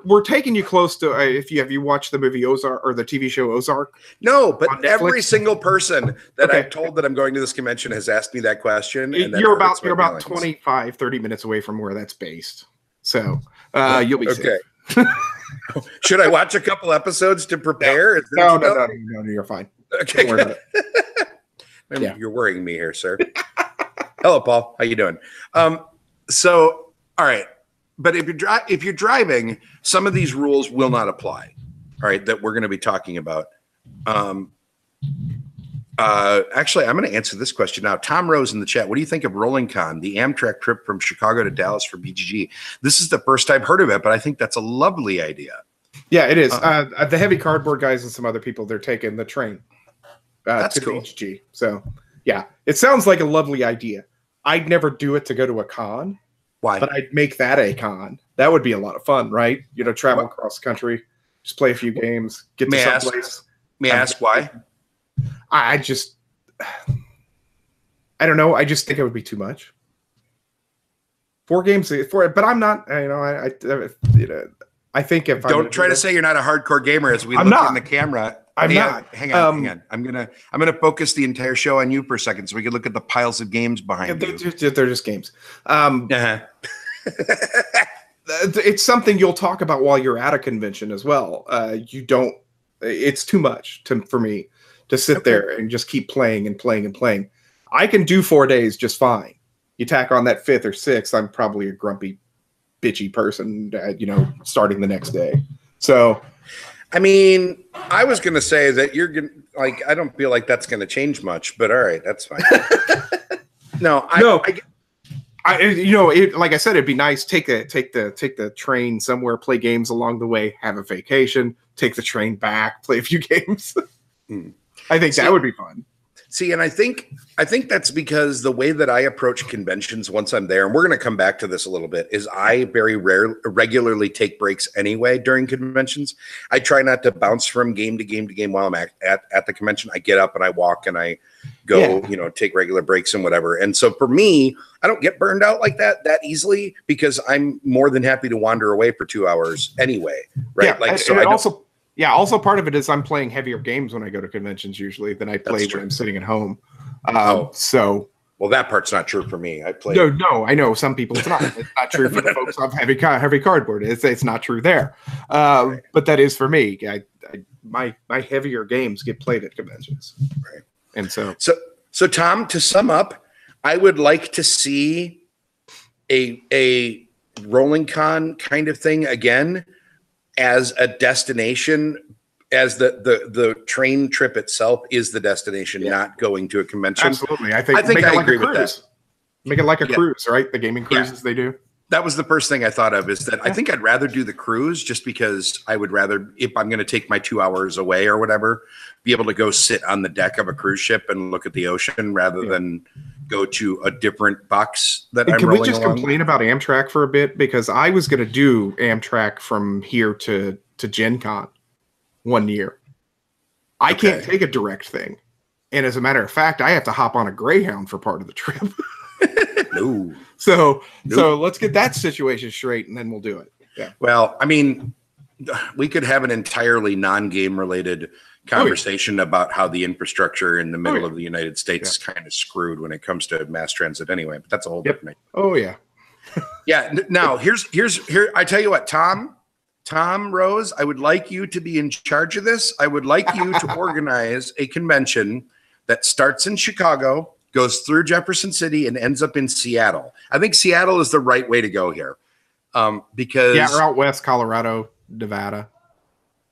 We're taking you close to. Have you watched the movie Ozark or the TV show Ozark? No, but every single person that I've told that I'm going to this convention has asked me that question. And you're about 25, 30 minutes away from where that's based. So you'll be safe. Should I watch a couple episodes to prepare? No, you're fine. Okay, don't worry about it. You're worrying me here, sir. Hello, Paul. How you doing? So, all right. But if you're driving, some of these rules will not apply. All right, that we're going to be talking about. Actually, I'm going to answer this question now. Tom Rose in the chat. What do you think of Rolling Con, the Amtrak trip from Chicago to Dallas for BGG? This is the first I've heard of it, but I think that's a lovely idea. Yeah, it is. The Heavy Cardboard guys and some other people, they're taking the train to cool. BGG. So, yeah, it sounds like a lovely idea. I'd never do it to go to a con. Why? But I'd make that a con. That would be a lot of fun, right? Travel across the country, just play a few games, get to someplace. May I ask why? I don't know. I just think it would be too much. 4 games for, but I'm not. I think if don't try to say you're not a hardcore gamer as we look in the camera. I'm not. Hang on. I'm gonna focus the entire show on you for a second, so we can look at the piles of games behind you. They're just games. It's something you'll talk about while you're at a convention as well. It's too much for me to sit there and just keep playing and playing and playing. I can do 4 days just fine. You tack on that 5th or 6th, I'm probably a grumpy, bitchy person, starting the next day. So, I mean, I was going to say that you're going to, I don't feel like that's going to change much, but all right, that's fine. Like I said, it'd be nice. Take the train somewhere, play games along the way, have a vacation, take the train back, play a few games. I think that would be fun. See, and I think that's because the way that I approach conventions once I'm there, and we're going to come back to this a little bit, is I very regularly take breaks anyway during conventions. I try not to bounce from game to game to game while I'm at the convention. I get up and I walk and I go, take regular breaks and whatever. And so for me, I don't get burned out like that easily because I'm more than happy to wander away for 2 hours anyway, right? Yeah, also part of it is I'm playing heavier games when I go to conventions usually than I play when I'm sitting at home. Well, that part's not true for me. I play. No, I know some people it's not. It's not true for the folks of heavy cardboard. It's not true there. But that is for me. My heavier games get played at conventions. Right. And so Tom, to sum up, I would like to see a Rolling Con kind of thing again, as a destination, as the train trip itself is the destination, not going to a convention. Absolutely. I think I agree with that. Make it like a cruise, right? The gaming cruises they do. That was the first thing I thought of, is that I think I'd rather do the cruise, just because I would rather, if I'm going to take my 2 hours away or whatever, be able to go sit on the deck of a cruise ship and look at the ocean rather than go to a different box that I'm rolling along. Can we just complain about Amtrak for a bit? Because I was going to do Amtrak from here to Gen Con 1 year. I can't take a direct thing. And as a matter of fact, I have to hop on a Greyhound for part of the trip. No. So let's get that situation straight and then we'll do it. Yeah. Well, I mean, we could have an entirely non-game related conversation about how the infrastructure in the middle of the United States is kind of screwed when it comes to mass transit anyway, but that's a whole different thing. Oh yeah. Yeah. Now here, I tell you what, Tom Rose, I would like you to be in charge of this. I would like you to organize a convention that starts in Chicago, goes through Jefferson City, and ends up in Seattle. I think Seattle is the right way to go here. Because or out west, Colorado, Nevada.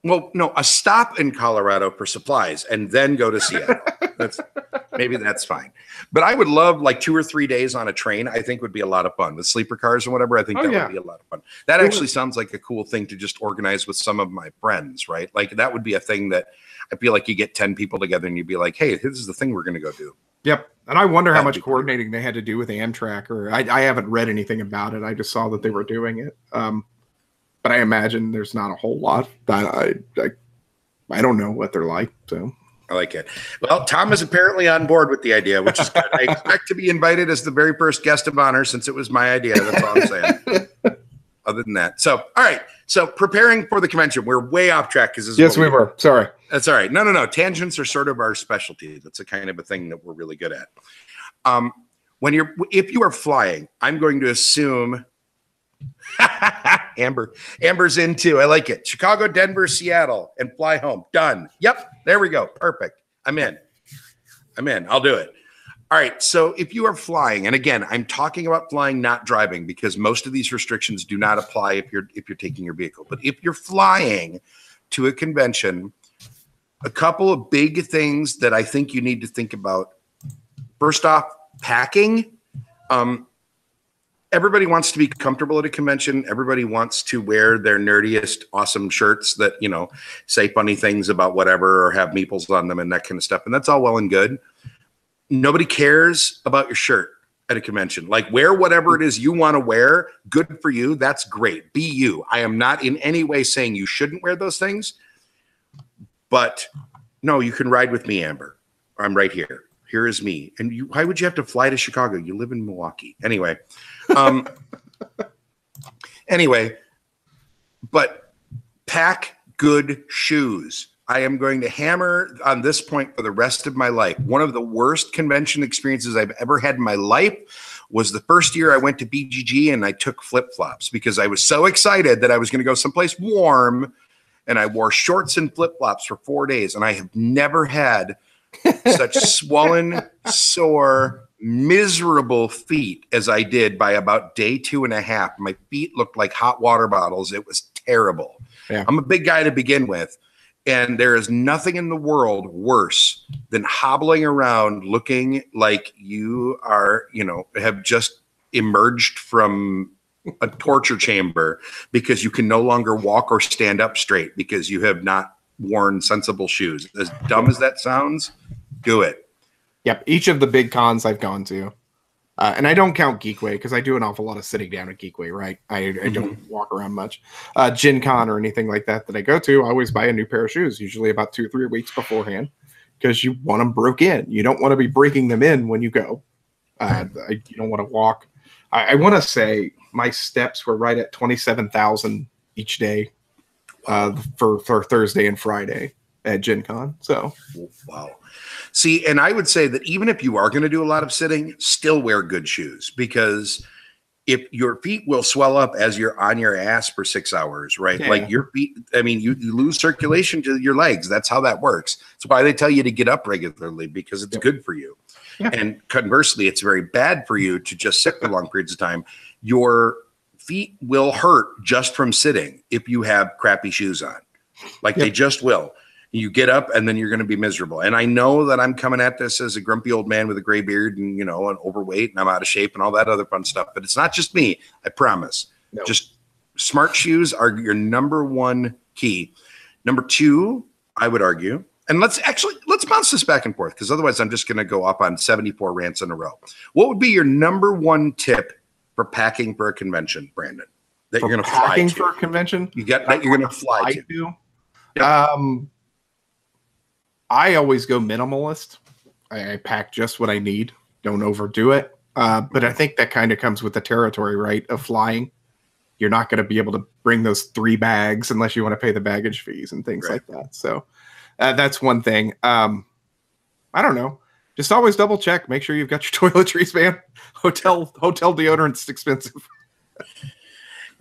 Well, no, a stop in Colorado for supplies and then go to Seattle. Maybe that's fine. But I would love like 2 or 3 days on a train. I think would be a lot of fun with sleeper cars and whatever. I think that would be a lot of fun. That actually sounds like a cool thing to just organize with some of my friends, right? Like that would be a thing that I feel like you get 10 people together and you'd be like, hey, this is the thing we're going to go do. Yep. And I wonder how much coordinating they had to do with Amtrak, or I haven't read anything about it. I just saw that they were doing it. But I imagine there's not a whole lot. I don't know what they're like. So I like it. Well, Tom is apparently on board with the idea, which is good. I expect to be invited as the very first guest of honor, since it was my idea. That's all I'm saying. Other than that. So, all right. So preparing for the convention, we're way off track. Yes, we were. Sorry. That's all right. No. Tangents are sort of our specialty. That's a kind of a thing that we're really good at. If you are flying, I'm going to assume Amber's in too. I like it. Chicago, Denver, Seattle, and fly home. Done. Yep. There we go. Perfect. I'm in. I'll do it. All right. So if you are flying, and again, I'm talking about flying, not driving, because most of these restrictions do not apply if you're taking your vehicle. But if you're flying to a convention, a couple of big things that I think you need to think about. First off, packing. Everybody wants to be comfortable at a convention. Everybody wants to wear their nerdiest, awesome shirts that, say funny things about whatever or have meeples on them and that kind of stuff. And that's all well and good. Nobody cares about your shirt at a convention. Like, wear whatever it is you want to wear. Good for you. That's great. Be you. I am not in any way saying you shouldn't wear those things. But no, you can ride with me, Amber. I'm right here. Here is me. And why would you have to fly to Chicago? You live in Milwaukee. Anyway. Anyway, but pack good shoes. I am going to hammer on this point for the rest of my life. One of the worst convention experiences I've ever had in my life was the first year I went to BGG and I took flip-flops because I was so excited that I was going to go someplace warm, and I wore shorts and flip-flops for 4 days, and I have never had such swollen, sore, miserable feet as I did by about day 2.5. My feet looked like hot water bottles. It was terrible. Yeah. I'm a big guy to begin with, and there is nothing in the world worse than hobbling around looking like you are, have just emerged from a torture chamber because you can no longer walk or stand up straight because you have not worn sensible shoes. As dumb as that sounds, do it. Yep. Each of the big cons I've gone to, and I don't count Geekway because I do an awful lot of sitting down at Geekway, right? I don't walk around much. Gen Con or anything like that I go to, I always buy a new pair of shoes, usually about 2 or 3 weeks beforehand, because you want them broke in. You don't want to be breaking them in when you go. You don't want to walk. I want to say my steps were right at 27,000 each day for Thursday and Friday at Gen Con. So, wow. See, and I would say that even if you are going to do a lot of sitting, still wear good shoes, because if your feet will swell up as you're on your ass for 6 hours, right? Yeah. Like your feet, I mean, you lose circulation to your legs. That's how that works. That's why they tell you to get up regularly, because it's good for you. Yeah. And conversely, it's very bad for you to just sit for long periods of time. Your feet will hurt just from sitting if you have crappy shoes on. Like they just will. You get up and then you're going to be miserable. And I know that I'm coming at this as a grumpy old man with a gray beard and, and overweight and I'm out of shape and all that other fun stuff. But it's not just me. I promise. No. Just smart shoes are your number one key. Number two, I would argue, and let's bounce this back and forth, because otherwise I'm just going to go up on 74 rants in a row. What would be your number one tip for packing for a convention, Brandon, that you're going to fly to? Packing for a convention? You get that you're going to fly to. Yep. I always go minimalist. I pack just what I need. Don't overdo it. But I think that kind of comes with the territory, right, of flying. You're not going to be able to bring those 3 bags unless you want to pay the baggage fees and things like that. So that's one thing. I don't know. Just always double check. Make sure you've got your toiletries, man. Hotel deodorant's expensive.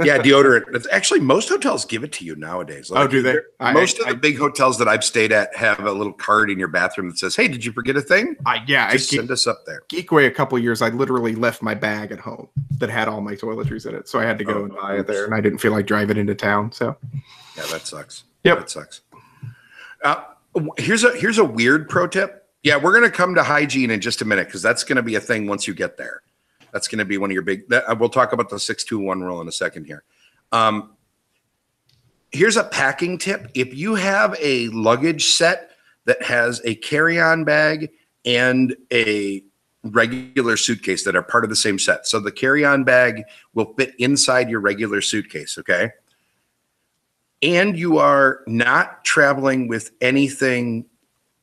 Yeah, deodorant. It's actually, most hotels give it to you nowadays. Like, do they? Most of the big hotels that I've stayed at have a little card in your bathroom that says, "Hey, did you forget a thing?" Send us up there. Geekway, a couple of years, I literally left my bag at home that had all my toiletries in it, so I had to go and buy it there, and I didn't feel like driving into town. So, yeah, that sucks. Yep, that sucks. Here's a weird pro tip. Yeah, we're gonna come to hygiene in just a minute, because that's gonna be a thing once you get there. That's going to be one of your big. We'll talk about the 6-2-1 rule in a second here. Here's a packing tip. If you have a luggage set that has a carry-on bag and a regular suitcase that are part of the same set, so the carry-on bag will fit inside your regular suitcase, okay? And you are not traveling with anything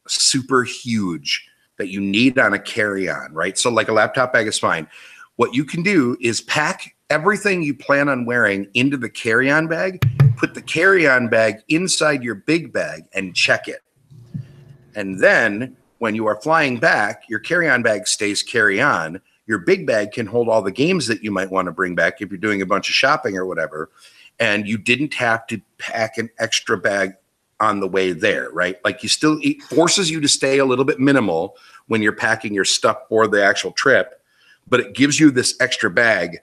super huge that you need on a carry-on, right? So like a laptop bag is fine. What you can do is pack everything you plan on wearing into the carry-on bag, put the carry-on bag inside your big bag and check it. And then when you are flying back, your carry-on bag stays carry-on. Your big bag can hold all the games that you might want to bring back if you're doing a bunch of shopping or whatever. And you didn't have to pack an extra bag on the way there, right? Like it forces you to stay a little bit minimal when you're packing your stuff for the actual trip. But it gives you this extra bag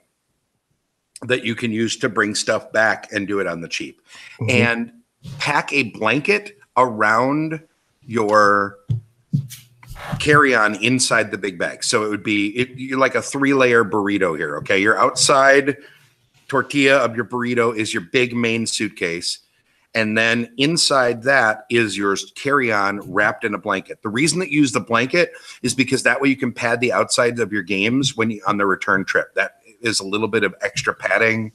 that you can use to bring stuff back and do it on the cheap. Mm-hmm. And pack a blanket around your carry-on inside the big bag. So it would be you're like a 3-layer burrito here, okay? Your outside tortilla of your burrito is your big main suitcase. And then inside that is your carry-on wrapped in a blanket. The reason that you use the blanket is because that way you can pad the outsides of your games on the return trip. That is a little bit of extra padding,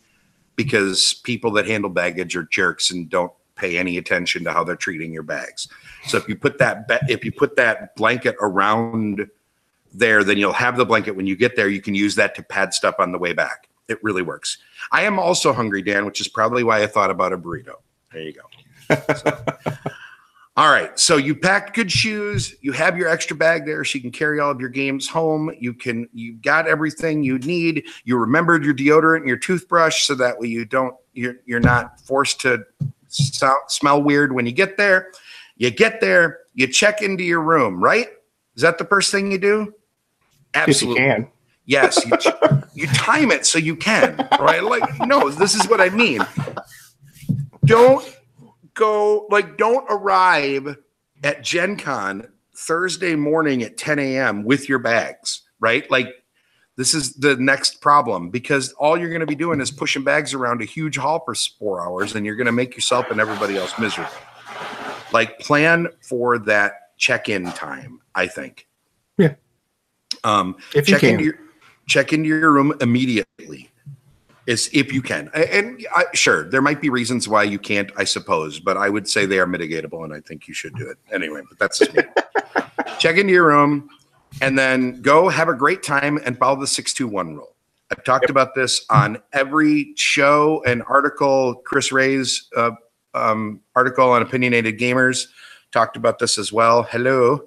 because people that handle baggage are jerks and don't pay any attention to how they're treating your bags. So if you put that blanket around there, then you'll have the blanket when you get there. You can use that to pad stuff on the way back. It really works. I am also hungry, Dan, which is probably why I thought about a burrito. There you go. So. All right. So you packed good shoes. You have your extra bag there so you can carry all of your games home. You got everything you need. You remembered your deodorant and your toothbrush so that way you're not forced to smell weird when you get there. You get there, you check into your room, right? Is that the first thing you do? Absolutely. If you can. Yes. You time it so you can, right? Like, no, this is what I mean. Don't arrive at Gen Con Thursday morning at 10 a.m. with your bags, right? Like, this is the next problem because all you're going to be doing is pushing bags around a huge hall for 4 hours and you're going to make yourself and everybody else miserable. Like, plan for that check-in time, I think. Yeah. If you can. Check into your room immediately. If you can. And sure, there might be reasons why you can't, I suppose, but I would say they are mitigatable, and I think you should do it. Anyway, but that's just me. Check into your room, and then go have a great time and follow the 6-2-1 rule. I've talked about this on every show and article. Chris Ray's article on Opinionated Gamers talked about this as well. Hello.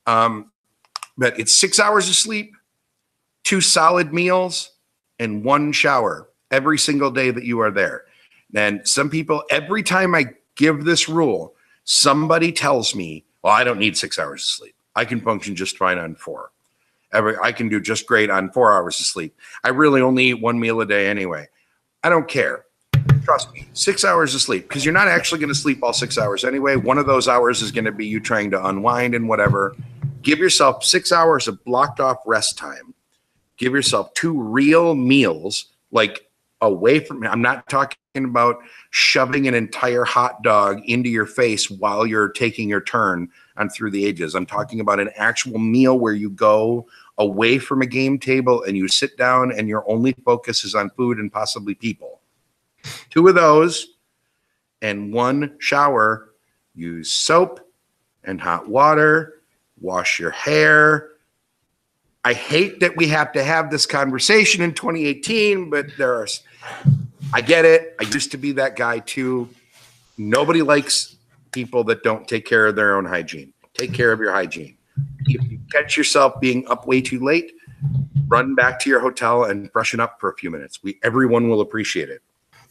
But it's 6 hours of sleep, 2 solid meals, and 1 shower every single day that you are there. And some people, every time I give this rule, somebody tells me, well, I don't need 6 hours of sleep. I can function just fine on 4. I can do just great on 4 hours of sleep. I really only eat 1 meal a day anyway. I don't care. Trust me, 6 hours of sleep, because you're not actually going to sleep all 6 hours anyway. One of those hours is going to be you trying to unwind and whatever. Give yourself 6 hours of blocked off rest time. Give yourself 2 real meals, like away from, I'm not talking about shoving an entire hot dog into your face while you're taking your turn on Through the Ages. I'm talking about an actual meal where you go away from a game table and you sit down and your only focus is on food and possibly people. 2 of those and 1 shower. Use soap and hot water. Wash your hair. I hate that we have to have this conversation in 2018, but I get it. I used to be that guy too. Nobody likes people that don't take care of their own hygiene. Take care of your hygiene. If you catch yourself being up way too late, run back to your hotel and freshen up for a few minutes. Everyone will appreciate it.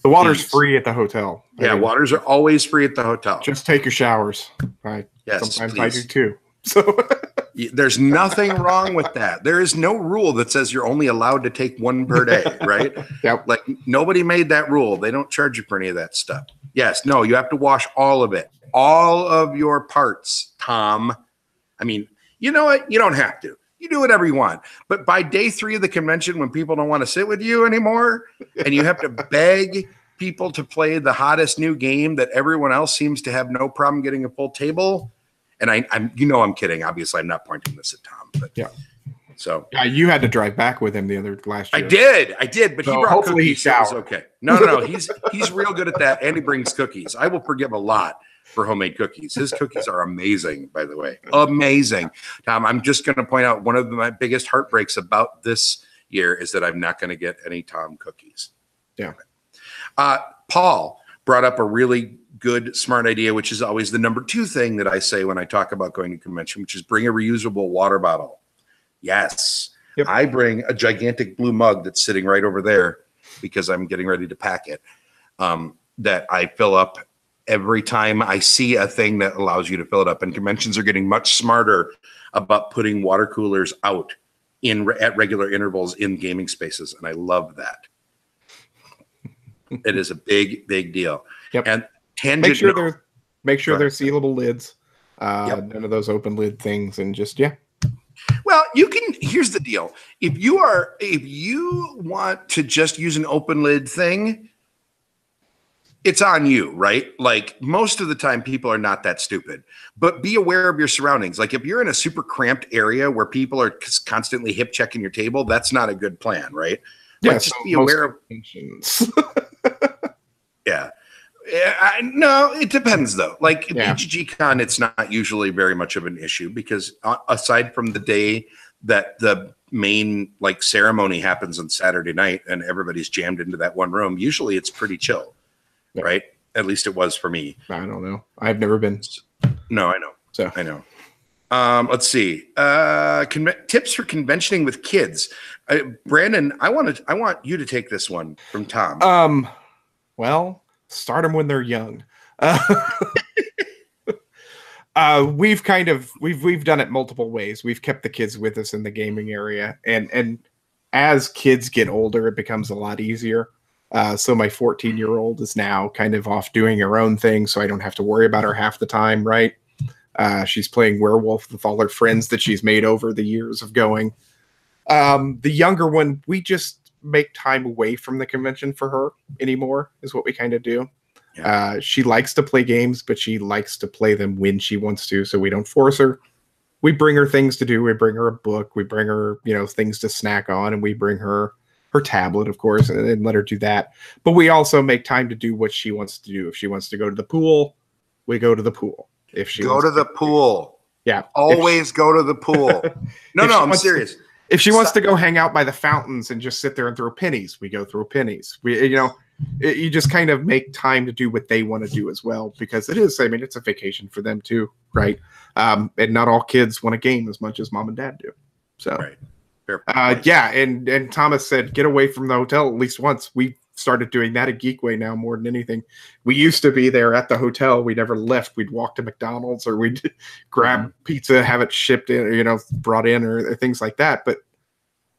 The water's free at the hotel. Yeah, waters are always free at the hotel. Just take your showers. Right. Yes, sometimes please. I do too. So there's nothing wrong with that. There is no rule that says you're only allowed to take 1 per day, right? Yep. Like, nobody made that rule. They don't charge you for any of that stuff. Yes, no, you have to wash all of it. All of your parts, Tom. I mean, you know what? You don't have to. You do whatever you want. But by day 3 of the convention, when people don't want to sit with you anymore, and you have to beg people to play the hottest new game that everyone else seems to have no problem getting a full table. And I'm I'm kidding. Obviously, I'm not pointing this at Tom. But yeah. So you had to drive back with him last year. I did. But so he brought cookies. So it was okay. No. He's real good at that, and he brings cookies. I will forgive a lot for homemade cookies. His cookies are amazing, by the way. Amazing. Tom, I'm just going to point out one of my biggest heartbreaks about this year is that I'm not going to get any Tom cookies. Yeah. Paul brought up a really good, smart idea, which is always the number 2 thing that I say when I talk about going to convention, which is bring a reusable water bottle. Yes. Yep. I bring a gigantic blue mug that's sitting right over there because I'm getting ready to pack it, that I fill up every time I see a thing that allows you to fill it up. And conventions are getting much smarter about putting water coolers out at regular intervals in gaming spaces. And I love that. It is a big, big deal. Yep. And make sure they're sealable lids. None of those open lid things, and just Well, here's the deal. If you want to just use an open lid thing, it's on you, right? Like, most of the time people are not that stupid, but be aware of your surroundings. Like, if you're in a super cramped area where people are constantly hip checking your table, that's not a good plan, right? Yeah. Like, just be aware of Yeah. No, it depends though. Like BGG Con, it's not usually very much of an issue because aside from the day that the main like ceremony happens on Saturday night and everybody's jammed into that one room, usually it's pretty chill, right? At least it was for me. I don't know. I've never been. No, I know. So I know. Let's see. Tips for conventioning with kids. Brandon, I want you to take this one from Tom. Well, start them when they're young. We've done it multiple ways. We've kept the kids with us in the gaming area, and as kids get older, it becomes a lot easier. So my 14-year-old is now kind of off doing her own thing, so I don't have to worry about her half the time, right? She's playing werewolf with all her friends that she's made over the years of going. The younger one, we just make time away from the convention for her anymore, is what we kind of do. Yeah. She likes to play games, but she likes to play them when she wants to, so we don't force her. We bring her things to do. We bring her a book. We bring her, things to snack on, and we bring her tablet, of course, and let her do that. But we also make time to do what she wants to do. If she wants to go to the pool, we go to the pool. If she go to the pool. Yeah. Always go to the pool. No, I'm serious. If she wants to go hang out by the fountains and just sit there and throw pennies, we go throw pennies. You just kind of make time to do what they want to do as well, because it's a vacation for them too, right? And not all kids want to game as much as mom and dad do. So, right. Yeah. And Thomas said, get away from the hotel at least once. We started doing that at Geekway now more than anything. We used to be there at the hotel. We never left. We'd walk to McDonald's, or we'd grab pizza, have it shipped in, brought in, or things like that. But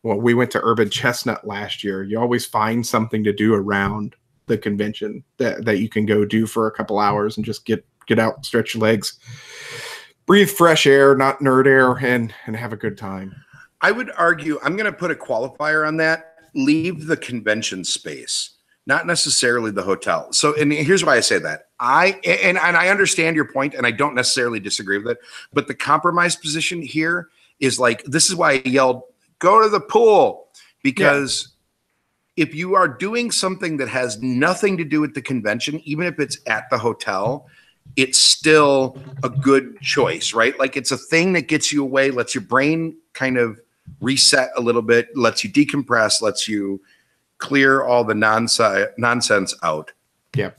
we went to Urban Chestnut last year. You always find something to do around the convention that you can go do for a couple hours and just get out, stretch your legs, breathe fresh air, not nerd air, and have a good time. I would argue, I'm going to put a qualifier on that. Leave the convention space, not necessarily the hotel. So, and here's why I say that. I understand your point, and I don't necessarily disagree with it, but the compromise position here is like, this is why I yelled, go to the pool, because if you are doing something that has nothing to do with the convention, even if it's at the hotel, it's still a good choice, right? Like, it's a thing that gets you away, lets your brain kind of reset a little bit, lets you decompress, lets you clear all the nonsense out. Yep.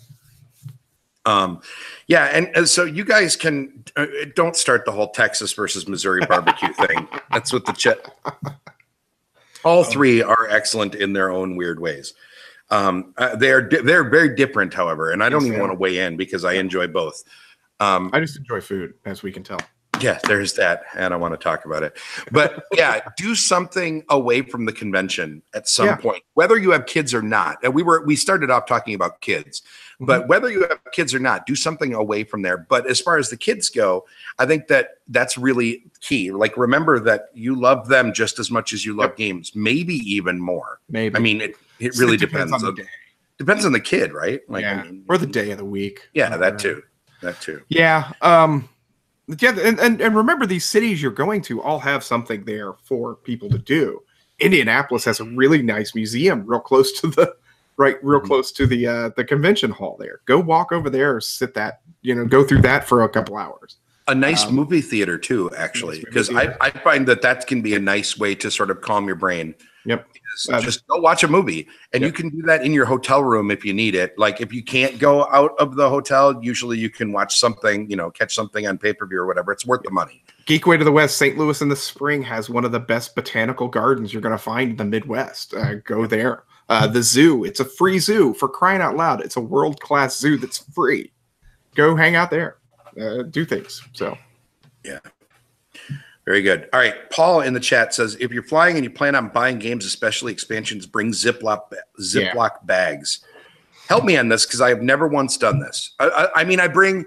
And so you guys can don't start the whole Texas versus Missouri barbecue thing. That's what all three are excellent in their own weird ways. They're very different, however, and I don't even want to weigh in because I enjoy both. I just enjoy food, as we can tell. Yeah, there's that, and I want to talk about it. But do something away from the convention at some point, whether you have kids or not. And we started off talking about kids, but whether you have kids or not, do something away from there. But as far as the kids go, I think that's really key. Like, remember that you love them just as much as you love games, maybe even more. Maybe. I mean, it really depends on the day. Depends on the kid, right? Like, or the day of the week. Yeah, that too. That too. Yeah. And remember, these cities you're going to all have something there for people to do. Indianapolis has a really nice museum real close to the the convention hall there. Go walk over there, go through that for a couple hours. A nice movie theater too, actually, because I find that can be a nice way to sort of calm your brain. Yep. Just go watch a movie, and you can do that in your hotel room if you need it. Like, if you can't go out of the hotel, usually you can watch something, catch something on pay-per-view or whatever. It's worth the money. Geekway to the West, St. Louis in the spring has one of the best botanical gardens you're going to find in the Midwest. Go there. The zoo, it's a free zoo, for crying out loud. It's a world-class zoo that's free. Go hang out there. Do things. So, yeah. Very good. All right. Paul in the chat says, if you're flying and you plan on buying games, especially expansions, bring Ziploc bags. Help me on this, because I have never once done this. I bring,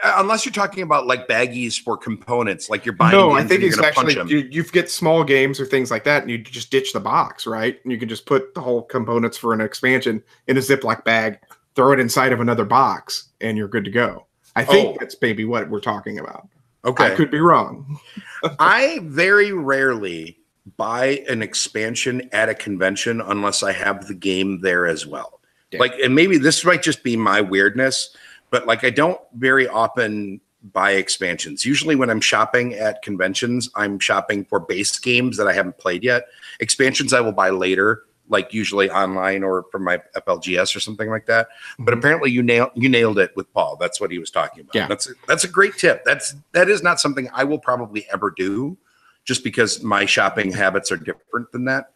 unless you're talking about like baggies for components, like you're buying. No, I think it's actually, you get small games or things like that, and you just ditch the box, right? And you can just put the whole components for an expansion in a Ziploc bag, throw it inside of another box, and you're good to go. I think that's maybe what we're talking about. Okay. I could be wrong. I very rarely buy an expansion at a convention unless I have the game there as well. Yeah. Like, and maybe this might just be my weirdness, but like, I don't very often buy expansions. Usually when I'm shopping at conventions, I'm shopping for base games that I haven't played yet. Expansions I will buy later, like usually online or from my FLGS or something like that. But apparently you nailed it with Paul. That's what he was talking about. Yeah. That's a great tip. That is not something I will probably ever do, just because my shopping habits are different than that.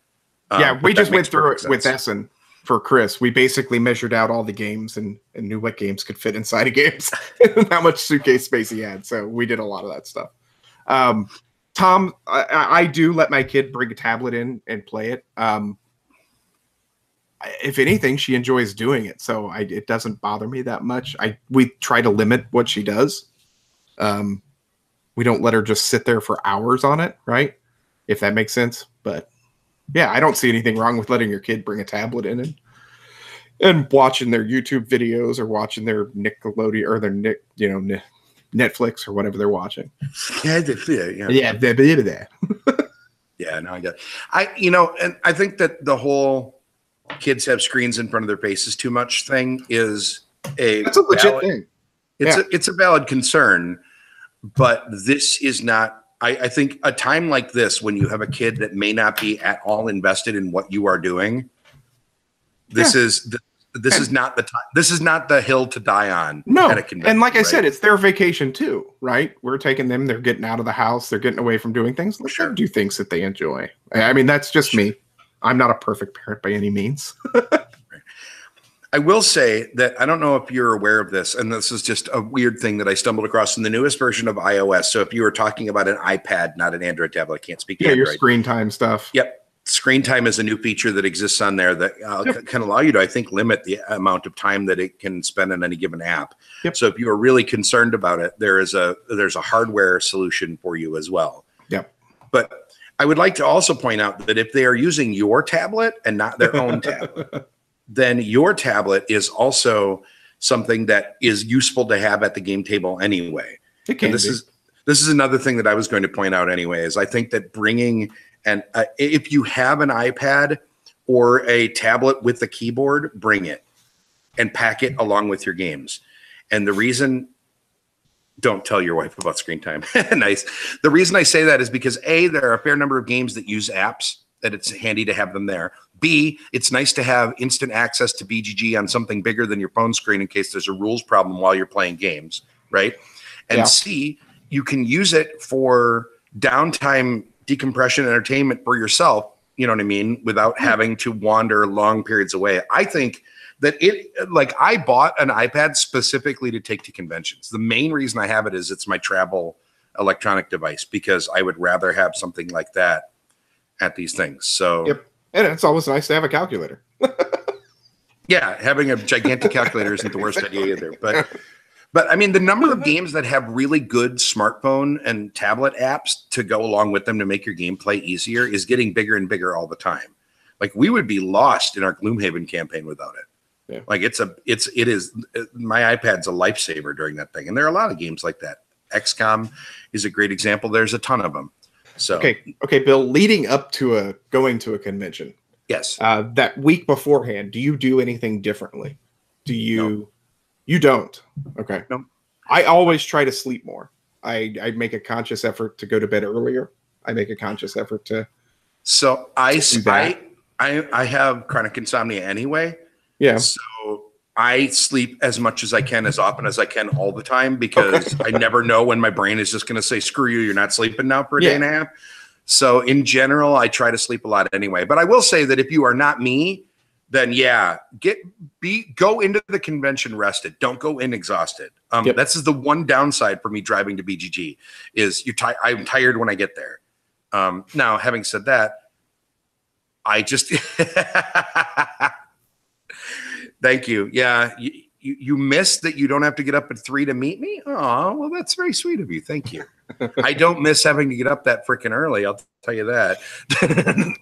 Yeah, we just went through it with Essen for Chris. We basically measured out all the games and knew what games could fit inside of games and how much suitcase space he had. So we did a lot of that stuff. Tom, I do let my kid bring a tablet in and play it. If anything, she enjoys doing it, so it doesn't bother me that much. We try to limit what she does. We don't let her just sit there for hours on it, right? If that makes sense. But yeah, I don't see anything wrong with letting your kid bring a tablet in and watching their YouTube videos or watching their Nickelodeon or their Netflix or whatever they're watching. Yeah. Yeah, no, I get it. And I think that the whole kids have screens in front of their faces too much thing is that's a legit thing. It's a valid concern, but this is not. I think a time like this, when you have a kid that may not be at all invested in what you are doing, this is not the time. This is not the hill to die on. No, at a convention, and like I said, it's their vacation too, right? We're taking them. They're getting out of the house. They're getting away from doing things. Let them do things that they enjoy. I mean, that's just me. I'm not a perfect parent by any means. I will say that I don't know if you're aware of this, and this is just a weird thing that I stumbled across in the newest version of iOS. So if you were talking about an iPad, not an Android tablet, I can't speak to Android. Your screen time stuff. Yep. Screen time is a new feature that exists on there that can allow you to, I think, limit the amount of time that it can spend on any given app. Yep. So if you are really concerned about it, there's a hardware solution for you as well. Yep. But I would like to also point out that if they are using your tablet and not their own tablet, then your tablet is also something that is useful to have at the game table anyway. It can this is another thing that I was going to point out anyway, is I think that bringing if you have an iPad or a tablet with the keyboard, bring it and pack it along with your games. And the reason, don't tell your wife about screen time. Nice. The reason I say that is because A, there are a fair number of games that use apps that it's handy to have them there. B, it's nice to have instant access to BGG on something bigger than your phone screen in case there's a rules problem while you're playing games, right? And C, you can use it for downtime, decompression, entertainment for yourself, you know what I mean, without having to wander long periods away. I think that I bought an iPad specifically to take to conventions. The main reason I have it is it's my travel electronic device, because I would rather have something like that at these things. So yep. And it's always nice to have a calculator. Yeah, having a gigantic calculator isn't the worst idea either. But I mean, the number of games that have really good smartphone and tablet apps to go along with them to make your gameplay easier is getting bigger and bigger all the time. Like, we would be lost in our Gloomhaven campaign without it. Yeah. Like, my iPad's a lifesaver during that thing. And there are a lot of games like that. XCOM is a great example. There's a ton of them. So okay, Bill, leading up to going to a convention. Yes. That week beforehand, do you do anything differently? Do you? No. You don't. Okay. No. I always try to sleep more. I make a conscious effort to go to bed earlier. I make a conscious effort to. So I have chronic insomnia anyway. Yeah. So I sleep as much as I can, as often as I can, all the time, because I never know when my brain is just going to say, screw you, you're not sleeping now for a day and a half. So in general, I try to sleep a lot anyway. But I will say that if you are not me, then go into the convention rested. Don't go in exhausted. That's the one downside for me driving to BGG is I'm tired when I get there. Now, having said that, I just thank you. Yeah, you miss that you don't have to get up at 3 to meet me. Oh, well, that's very sweet of you. Thank you. I don't miss having to get up that freaking early. I'll tell you that.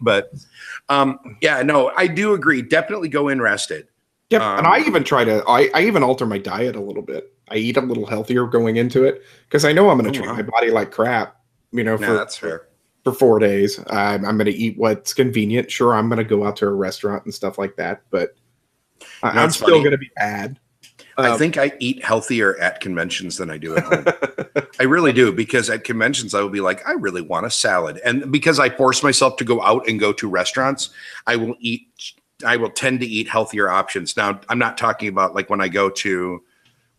But yeah, no, I do agree. Definitely go in rested. Yep. And I even I even alter my diet a little bit. I eat a little healthier going into it because I know I'm going to treat my body like crap. That's fair. For 4 days, I'm going to eat what's convenient. Sure, I'm going to go out to a restaurant and stuff like that, but I'm still going to be bad. I think I eat healthier at conventions than I do at home. I really do, because at conventions I will be like, I really want a salad. And because I force myself to go out and go to restaurants, I will tend to eat healthier options. Now, I'm not talking about like when I go to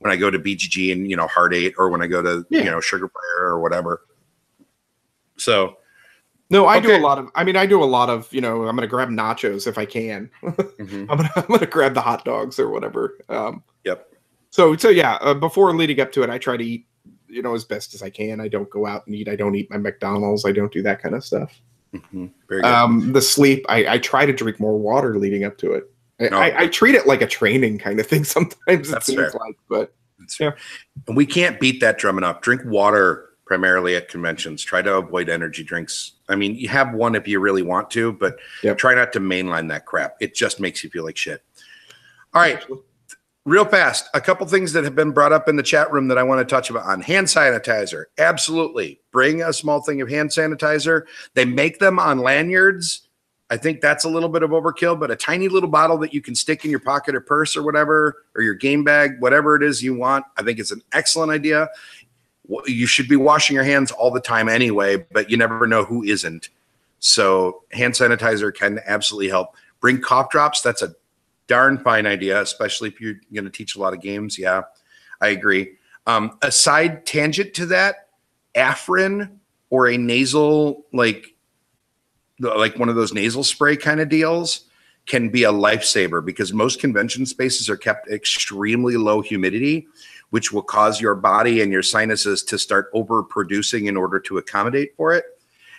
BGG and, Heart 8, or when I go to, Sugar Prayer or whatever. So no, I do a lot of, I'm going to grab nachos if I can. I'm going to grab the hot dogs or whatever. Yep. So yeah, before leading up to it, I try to eat, as best as I can. I don't go out and eat. I don't eat my McDonald's. I don't do that kind of stuff. Very good. The sleep, I try to drink more water leading up to it. I treat it like a training kind of thing sometimes. That's it seems fair. like, but yeah. And we can't beat that drum enough. Drink water primarily at conventions. Try to avoid energy drinks. I mean, you have one if you really want to, but try not to mainline that crap. It just makes you feel like shit. All right. Real fast, a couple things that have been brought up in the chat room that I want to touch about on hand sanitizer. Absolutely. Bring a small thing of hand sanitizer. They make them on lanyards. I think that's a little bit of overkill, but a tiny little bottle that you can stick in your pocket or purse or whatever, or your game bag, whatever it is you want, I think it's an excellent idea. You should be washing your hands all the time anyway, but you never know who isn't. So hand sanitizer can absolutely help. Bring cough drops. That's a darn fine idea, especially if you're going to teach a lot of games. Yeah, I agree. A side tangent to that, Afrin or a nasal, like one of those nasal spray kind of deals, can be a lifesaver, because most convention spaces are kept extremely low humidity, which will cause your body and your sinuses to start overproducing in order to accommodate for it.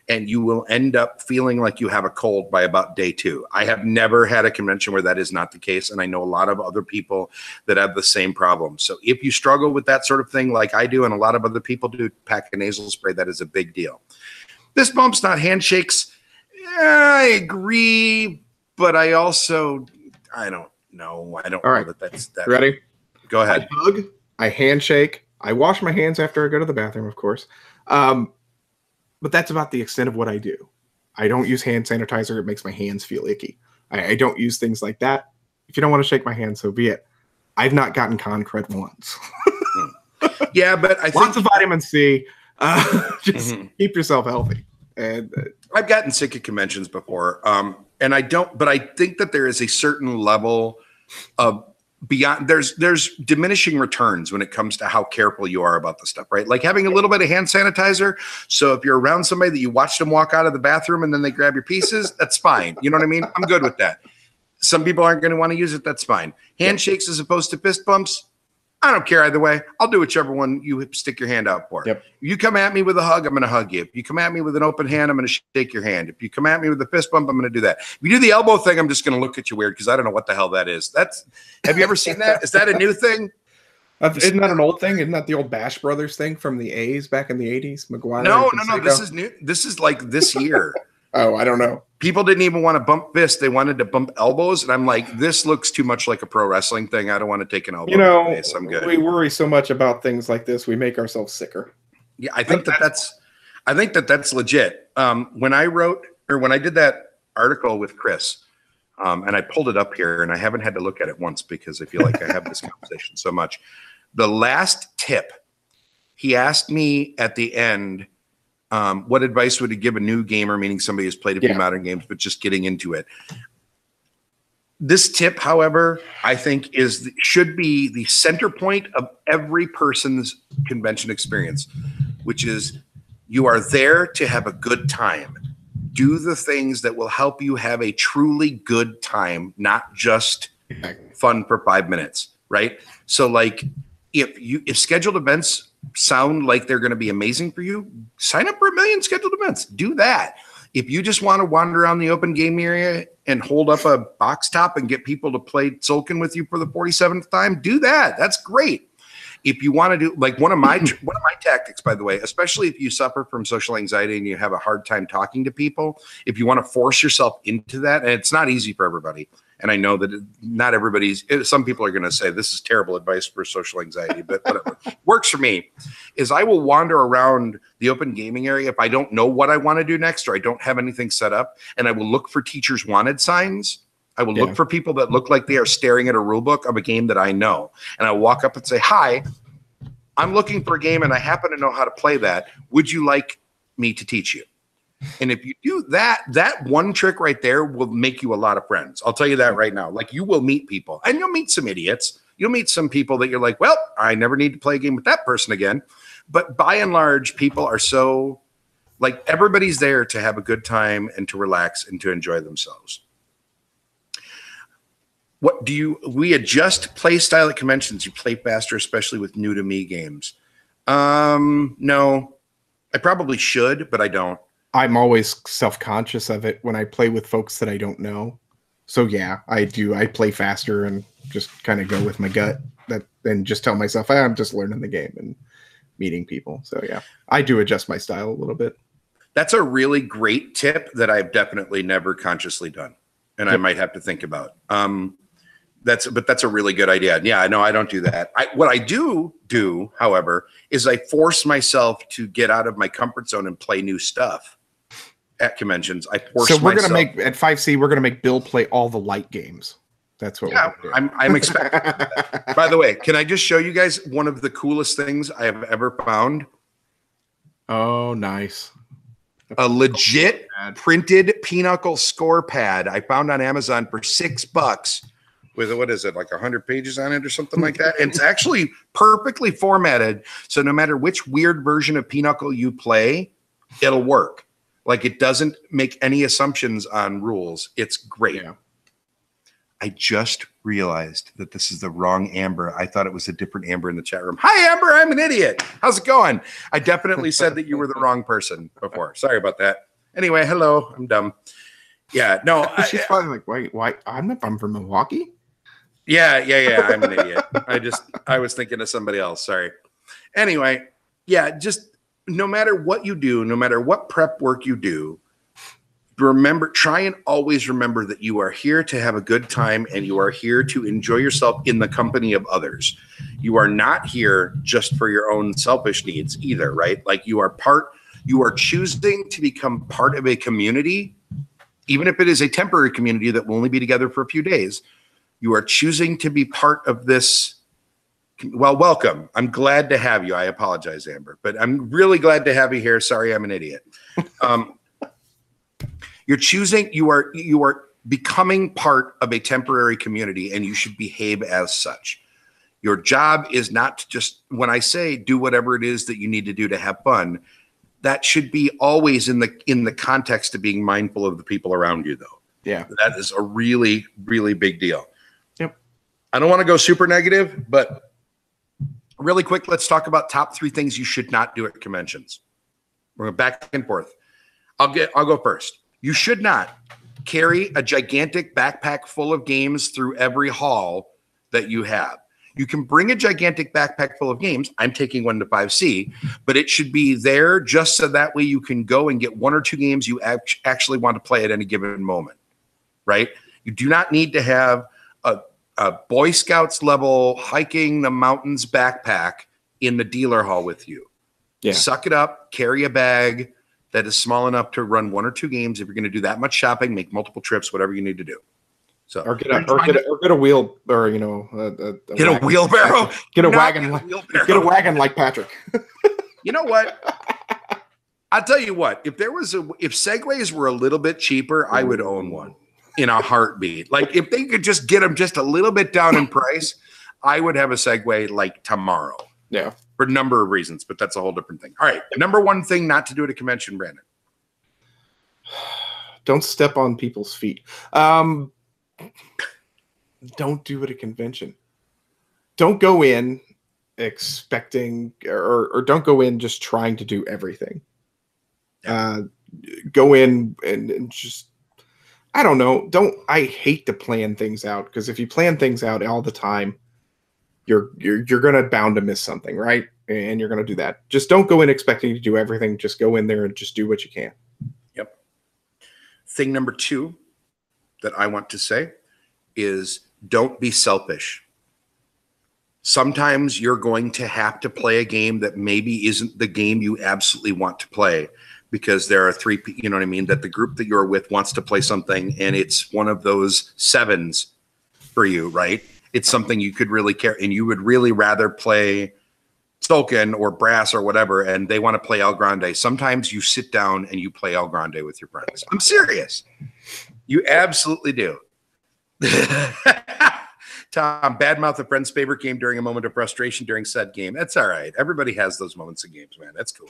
And you will end up feeling like you have a cold by about day 2. I have never had a convention where that is not the case. And I know a lot of other people that have the same problem. So if you struggle with that sort of thing, like I do, and a lot of other people do, pack a nasal spray. That is a big deal. Fist bumps, not handshakes. Yeah, I agree. But I don't know. I don't know that's that. Ready? Go ahead. I hug, I handshake, I wash my hands after I go to the bathroom, of course. But that's about the extent of what I do. I don't use hand sanitizer. It makes my hands feel icky. I don't use things like that. If you don't want to shake my hand, so be it. I've not gotten Cred once. Yeah, but I think lots of vitamin C. Just keep yourself healthy. And I've gotten sick at conventions before, and I don't. But I think that there is a certain level of beyond. There's diminishing returns when it comes to how careful you are about the stuff, right? Like having a little bit of hand sanitizer. So if you're around somebody that you watched them walk out of the bathroom and then they grab your pieces, that's fine. You know what I mean? I'm good with that. Some people aren't going to want to use it. That's fine. Handshakes as opposed to fist bumps, I don't care either way. I'll do whichever one you stick your hand out for. Yep. You come at me with a hug, I'm going to hug you. If you come at me with an open hand, I'm going to shake your hand. If you come at me with a fist bump, I'm going to do that. If you do the elbow thing, I'm just going to look at you weird because I don't know what the hell that is. Have you ever seen that? Is that a new thing? Isn't that an old thing? Isn't that the old Bash Brothers thing from the A's back in the 80s? McGuire. No. This is new. This is like this year. Oh, I don't know. People didn't even want to bump fists. They wanted to bump elbows. And I'm like, this looks too much like a pro wrestling thing. I don't want to take an elbow. You know, face. I'm good. We worry so much about things like this. We make ourselves sicker. Yeah, I think that's legit. When I did that article with Chris, and I pulled it up here, and I haven't had to look at it once because I feel like I have this conversation so much. The last tip, he asked me at the end, what advice would he give a new gamer, meaning somebody who's played a few modern games, but just getting into it? This tip, however, I think should be the center point of every person's convention experience, which is you are there to have a good time. Do the things that will help you have a truly good time, not just fun for 5 minutes, right? So like if scheduled events sound like they're going to be amazing for you, sign up for 1 million scheduled events. Do that. If you just want to wander around the open game area and hold up a box top and get people to play Tzolk'in with you for the 47th time, do that. That's great. If you want to do like one of my tactics, by the way, especially if you suffer from social anxiety and you have a hard time talking to people, if you want to force yourself into that, and it's not easy for everybody. And I know that not everybody's, some people are going to say this is terrible advice for social anxiety, but whatever works for me is I will wander around the open gaming area if I don't know what I want to do next or I don't have anything set up, and I will look for teachers wanted signs. I will look for people that look like they are staring at a rule book of a game that I know. And I walk up and say, hi, I'm looking for a game and I happen to know how to play that. Would you like me to teach you? And if you do that, that one trick right there will make you a lot of friends. I'll tell you that right now. Like, you will meet people, and you'll meet some idiots. You'll meet some people that you're like, well, I never need to play a game with that person again. But by and large, people are so, like, everybody's there to have a good time and to relax and to enjoy themselves. What do you, we adjust play style at conventions? You play faster, especially with new to me games. No, I probably should, but I don't. I'm always self-conscious of it when I play with folks that I don't know. So yeah, I do. I play faster and just kind of go with my gut and just tell myself, I'm just learning the game and meeting people. So yeah, I do adjust my style a little bit. That's a really great tip that I've definitely never consciously done, and I might have to think about. That's a really good idea. Yeah, no, I don't do that. What I do, however, is I force myself to get out of my comfort zone and play new stuff at conventions. I force myself. So we're gonna make at 5C. We're gonna make Bill play all the light games. That's what. Yeah, I'm expecting. That. By the way, can I just show you guys one of the coolest things I have ever found? Oh, nice. A legit printed Pinochle score pad I found on Amazon for $6 with, what is it, like 100 pages on it or something like that. And it's actually perfectly formatted. So no matter which weird version of Pinochle you play, it'll work. Like, it doesn't make any assumptions on rules. It's great. Yeah. I just realized that this is the wrong Amber. I thought it was a different Amber in the chat room. Hi, Amber. I'm an idiot. How's it going? I definitely said that you were the wrong person before. Sorry about that. Anyway, hello. I'm dumb. Yeah, no. She's probably like, wait, why? I'm from Milwaukee? Yeah. I'm an idiot. I was thinking of somebody else. Sorry. Anyway, yeah, just no matter what you do, no matter what prep work you do, try and always remember that you are here to have a good time and you are here to enjoy yourself in the company of others. You are not here just for your own selfish needs either, right? Like, you are choosing to become part of a community, even if it is a temporary community that will only be together for a few days. You are choosing to be part of this. Well, welcome. I'm glad to have you. I apologize, Amber, but I'm really glad to have you here. Sorry, I'm an idiot. You are becoming part of a temporary community, and you should behave as such. Your job is not to just, when I say do whatever it is that you need to do to have fun, that should be always in the context of being mindful of the people around you, though. Yeah. That is a really, really big deal. Yep. I don't want to go super negative, but really quick, let's talk about top 3 things you should not do at conventions. We're going back and forth. I'll go first. You should not carry a gigantic backpack full of games through every hall that you have. You can bring a gigantic backpack full of games. I'm taking one to 5C, but it should be there just so that way you can go and get 1 or 2 games you actually want to play at any given moment, right? You do not need to have a Boy Scouts level hiking the mountains backpack in the dealer hall with you. Yeah. Suck it up, carry a bag that is small enough to run 1 or 2 games. If you're going to do that much shopping, make multiple trips, whatever you need to do. So, or get a wheel, or get a wheelbarrow. Get a wagon. Get a wagon like Patrick. You know what? I'll tell you what. If Segways were a little bit cheaper, I would own one in a heartbeat. Like, if they could just get them just a little bit down in price, I would have a Segway like tomorrow. Yeah. For a number of reasons, but that's a whole different thing. All right. Number 1 thing not to do at a convention, Brandon. Don't step on people's feet. Don't do it at a convention. Don't go in expecting, or don't go in just trying to do everything. Go in and just, I don't know. I hate to plan things out, because if you plan things out all the time, you're gonna bound to miss something, right? And you're gonna do that. Just don't go in expecting to do everything. Just go in there and just do what you can. Yep. Thing number 2 that I want to say is, don't be selfish. Sometimes you're going to have to play a game that maybe isn't the game you absolutely want to play, because there are three, you know what I mean, that the group that you're with wants to play something and it's one of those sevens for you, right? It's something you could really care, and you would really rather play Tolkien or Brass or whatever, and they want to play El Grande. Sometimes you sit down and you play El Grande with your friends. I'm serious. You absolutely do. Tom, badmouth a friend's favorite game during a moment of frustration during said game. That's all right. Everybody has those moments in games, man. That's cool.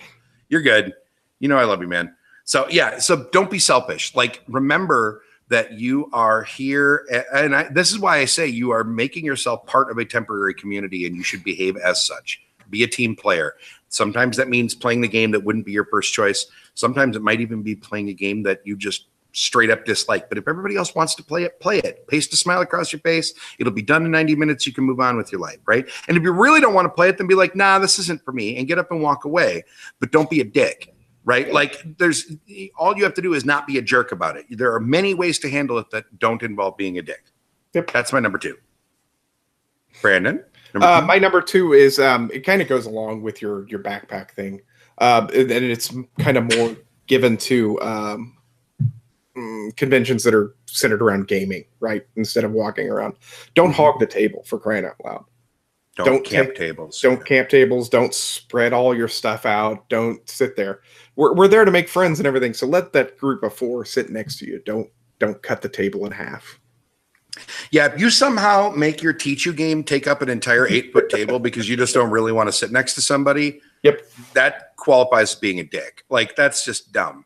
You're good. You know I love you, man. So, yeah, so don't be selfish. Like, remember that you are here, and this is why I say you are making yourself part of a temporary community, and you should behave as such. Be a team player. Sometimes that means playing the game that wouldn't be your first choice. Sometimes it might even be playing a game that you just straight up dislike. But if everybody else wants to play it, play it. Paste a smile across your face. It'll be done in 90 minutes. You can move on with your life, right? And if you really don't want to play it, then be like, nah, this isn't for me, and get up and walk away. But don't be a dick, right? Like, there's all you have to do is not be a jerk about it. There are many ways to handle it that don't involve being a dick. Yep. That's my number 2. Brandon? My number 2 is it kind of goes along with your backpack thing, and it's kind of more given to conventions that are centered around gaming, right? Instead of walking around, don't hog the table, for crying out loud. Don't camp tables. Don't camp tables. Don't spread all your stuff out. Don't sit there. We're there to make friends and everything. So let that group of 4 sit next to you. Don't cut the table in half. Yeah, if you somehow make your teach you game take up an entire 8-foot table because you just don't really want to sit next to somebody, yep, that qualifies as being a dick. Like, that's just dumb.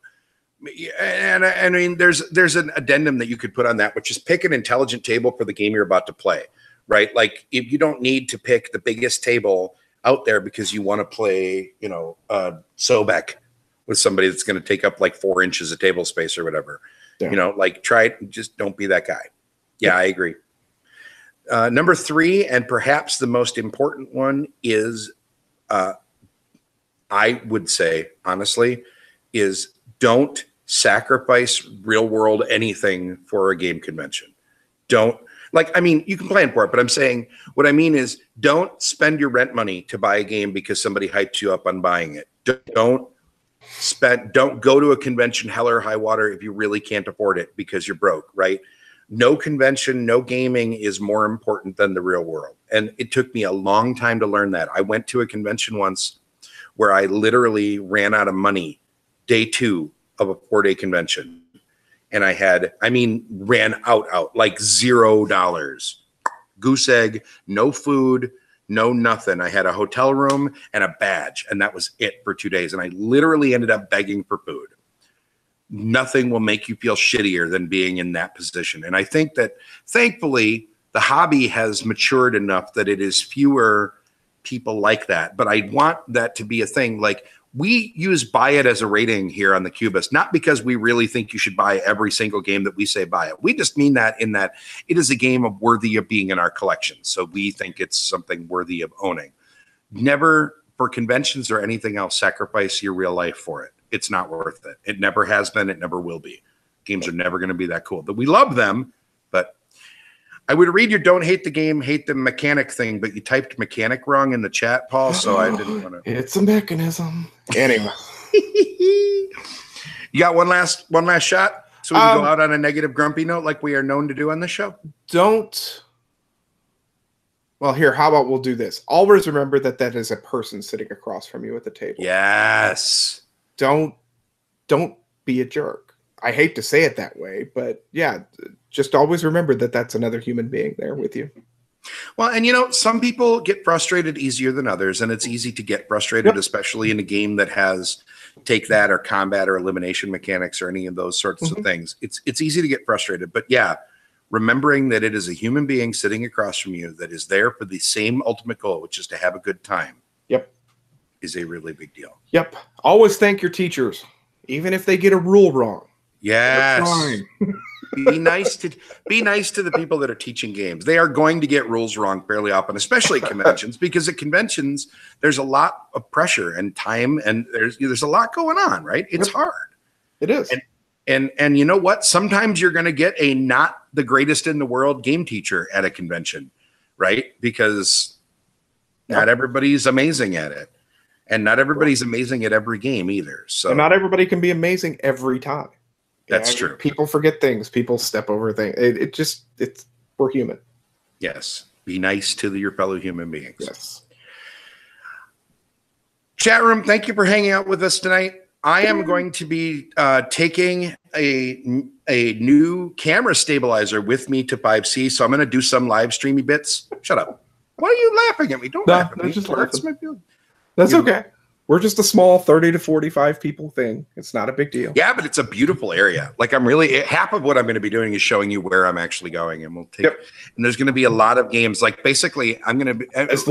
And I mean, there's an addendum that you could put on that, which is pick an intelligent table for the game you're about to play, right? Like, if you don't need to pick the biggest table out there because you want to play, you know, Sobek with somebody that's going to take up like 4 inches of table space or whatever. Yeah. You know, like, try it. Just don't be that guy. Yeah, I agree. Number 3, and perhaps the most important one, is I would say, honestly, is don't sacrifice real world anything for a game convention. Don't, like, I mean, you can plan for it, but I'm saying, what I mean is, don't spend your rent money to buy a game because somebody hyped you up on buying it. Don't go to a convention hell or high water if you really can't afford it because you're broke, right? No convention, no gaming is more important than the real world. And it took me a long time to learn that. I went to a convention once where I literally ran out of money day 2 of a 4-day convention. And ran out like $0. Goose egg, no food, no nothing. I had a hotel room and a badge, and that was it for 2 days. And I literally ended up begging for food. Nothing will make you feel shittier than being in that position. And I think that, thankfully, the hobby has matured enough that it is fewer people like that. But I want that to be a thing. Like, we use buy it as a rating here on the Cubist, not because we really think you should buy every single game that we say buy it. We just mean that in that it is a game worthy of being in our collection. So we think it's something worthy of owning. Never, for conventions or anything else, sacrifice your real life for it. It's not worth it. It never has been. It never will be. Games are never going to be that cool. But we love them. But I would read your don't hate the game, hate the mechanic thing, but you typed mechanic wrong in the chat, Paul, so I didn't want to. It's a mechanism. Anyway. You got one last shot? So we can go out on a negative, grumpy note like we are known to do on this show? Well, here, how about we'll do this? Always remember that is a person sitting across from you at the table. Yes. Don't be a jerk. I hate to say it that way, but yeah, just always remember that that's another human being there with you. Well, and you know, some people get frustrated easier than others, and it's easy to get frustrated, especially in a game that has take that or combat or elimination mechanics or any of those sorts of things. It's easy to get frustrated, but yeah, remembering that it is a human being sitting across from you that is there for the same ultimate goal, which is to have a good time. Yep. Is a really big deal. Yep. Always thank your teachers, even if they get a rule wrong. Yes. Be nice to the people that are teaching games. They are going to get rules wrong fairly often, especially at conventions, because at conventions there's a lot of pressure and time, and there's a lot going on, right? It's hard. It is. And you know what? Sometimes you're going to get a not the greatest in the world game teacher at a convention, right? Because not everybody's amazing at it. And not everybody's amazing at every game either. So and not everybody can be amazing every time. That's true. People forget things. People step over things. We're human. Yes. Be nice to your fellow human beings. Yes. Chat room, thank you for hanging out with us tonight. I am going to be taking a new camera stabilizer with me to 5C, so I'm going to do some live streamy bits. Shut up. Why are you laughing at me? Don't laugh at me. Just That's okay. We're just a small 30 to 45 people thing. It's not a big deal. Yeah, but it's a beautiful area. Like half of what I'm going to be doing is showing you where I'm actually going, and we'll take. Yep. And there's going to be a lot of games. Like basically, I'm going to be as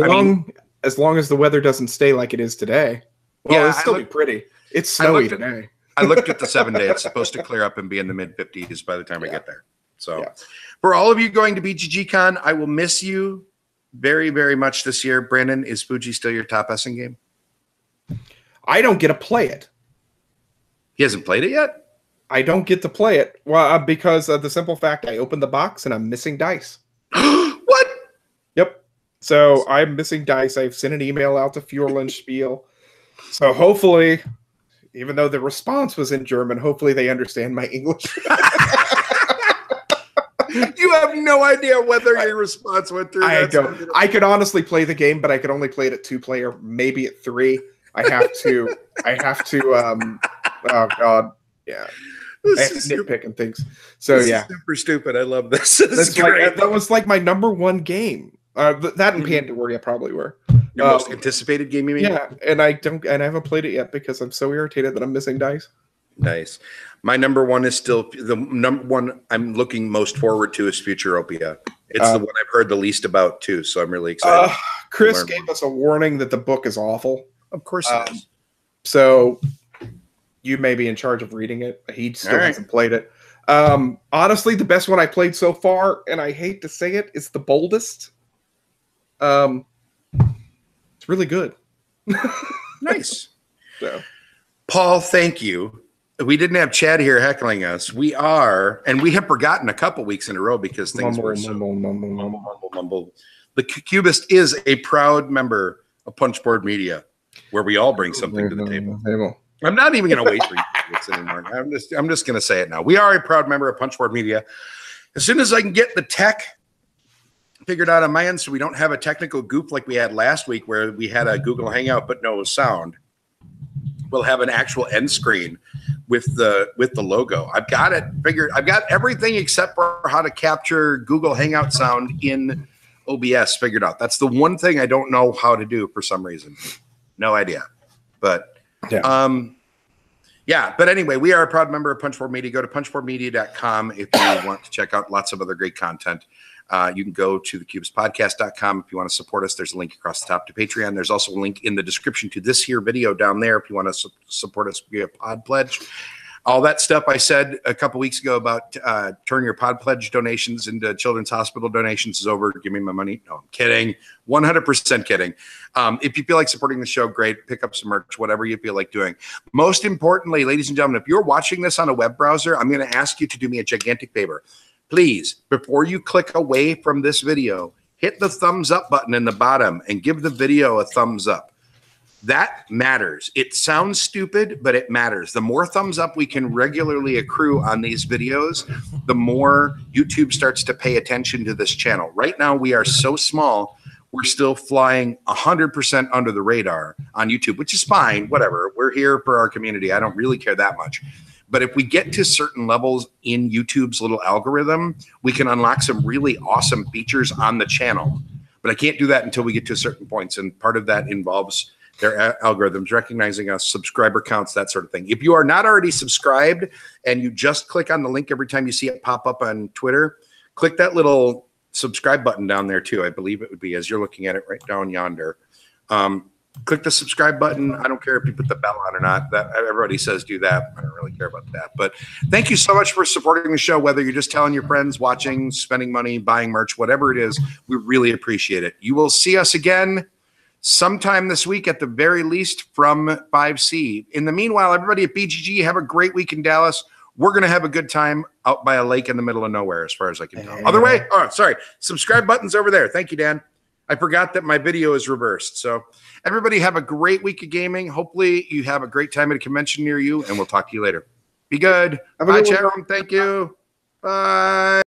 long as the weather doesn't stay like it is today. Well, it'll still be pretty. It's snowy today. I looked at the 7 day. It's supposed to clear up and be in the mid 50s by the time I get there. So, for all of you going to BGGCon, I will miss you very, very much this year. Brandon, is Fuji still your top Essen game? I don't get to play it. He hasn't played it yet? I don't get to play it. Well, because of the simple fact I opened the box and I'm missing dice. What? Yep. So I'm missing dice. I've sent an email out to Fuhrl and Spiel. So hopefully, even though the response was in German, hopefully they understand my English. You have no idea whether your response went through. I don't. I could honestly play the game, but I could only play it at 2-player, maybe at 3. I have to. Oh God, yeah. I have to nitpick and things. So this is super stupid. I love this. That was like my number one game. That and Pandoria probably were. Your most anticipated game, you mean? Yeah, and I haven't played it yet because I'm so irritated that I'm missing dice. Nice. My number one is still the number one I'm looking most forward to is Futuropia. It's the one I've heard the least about too, so I'm really excited. Chris gave us a warning that the book is awful. Of course it is. So you may be in charge of reading it. He still hasn't played it. Honestly, the best one I played so far, and I hate to say it, is The Boldest. It's really good. Nice. So, Paul, thank you. We didn't have Chad here heckling us. We are, and we have forgotten a couple weeks in a row because things were so mumble. The Cubist is a proud member of Punchboard Media, where we all bring something to the table. I'm not even going to wait for you anymore. I'm just going to say it now. We are a proud member of Punchboard Media. As soon as I can get the tech figured out on my end, so we don't have a technical goof like we had last week, where we had a Google Hangout but no sound. We'll have an actual end screen with the logo. I've got it figured. I've got everything except for how to capture Google Hangout sound in OBS figured out. That's the one thing I don't know how to do for some reason. No idea. But but anyway, we are a proud member of Punchboard Media. Go to punchboardmedia.com if you want to check out lots of other great content. You can go to thecubispodcast.com if you want to support us. There's a link across the top to Patreon. There's also a link in the description to this here video down there if you want to support us via Pod Pledge. All that stuff I said a couple weeks ago about turn your Pod Pledge donations into Children's Hospital donations is over. Give me my money. No, I'm kidding. 100% kidding. If you feel like supporting the show, great. Pick up some merch, whatever you feel like doing. Most importantly, ladies and gentlemen, if you're watching this on a web browser, I'm going to ask you to do me a gigantic favor. Please, before you click away from this video, hit the thumbs up button in the bottom and give the video a thumbs up. That matters. It sounds stupid, but it matters. The more thumbs up we can regularly accrue on these videos, the more YouTube starts to pay attention to this channel. Right now, we are so small, we're still flying 100% under the radar on YouTube, which is fine, whatever. We're here for our community. I don't really care that much. But if we get to certain levels in YouTube's little algorithm, we can unlock some really awesome features on the channel. But I can't do that until we get to certain points. And part of that involves their algorithms recognizing us, subscriber counts, that sort of thing. If you are not already subscribed and you just click on the link every time you see it pop up on Twitter, click that little subscribe button down there too. I believe it would be, as you're looking at it right down yonder. Click the subscribe button. I don't care if you put the bell on or not. That everybody says do that. I don't really care about that. But thank you so much for supporting the show, whether you're just telling your friends, watching, spending money, buying merch, whatever it is. We really appreciate it. You will see us again sometime this week at the very least from 5C. In the meanwhile, everybody at BGG, have a great week in Dallas. We're going to have a good time out by a lake in the middle of nowhere as far as I can tell. Other way? Oh, sorry. Subscribe button's over there. Thank you, Dan. I forgot that my video is reversed. So everybody have a great week of gaming. Hopefully you have a great time at a convention near you, and we'll talk to you later. Be good. Bye, Chatham. Thank you. Bye.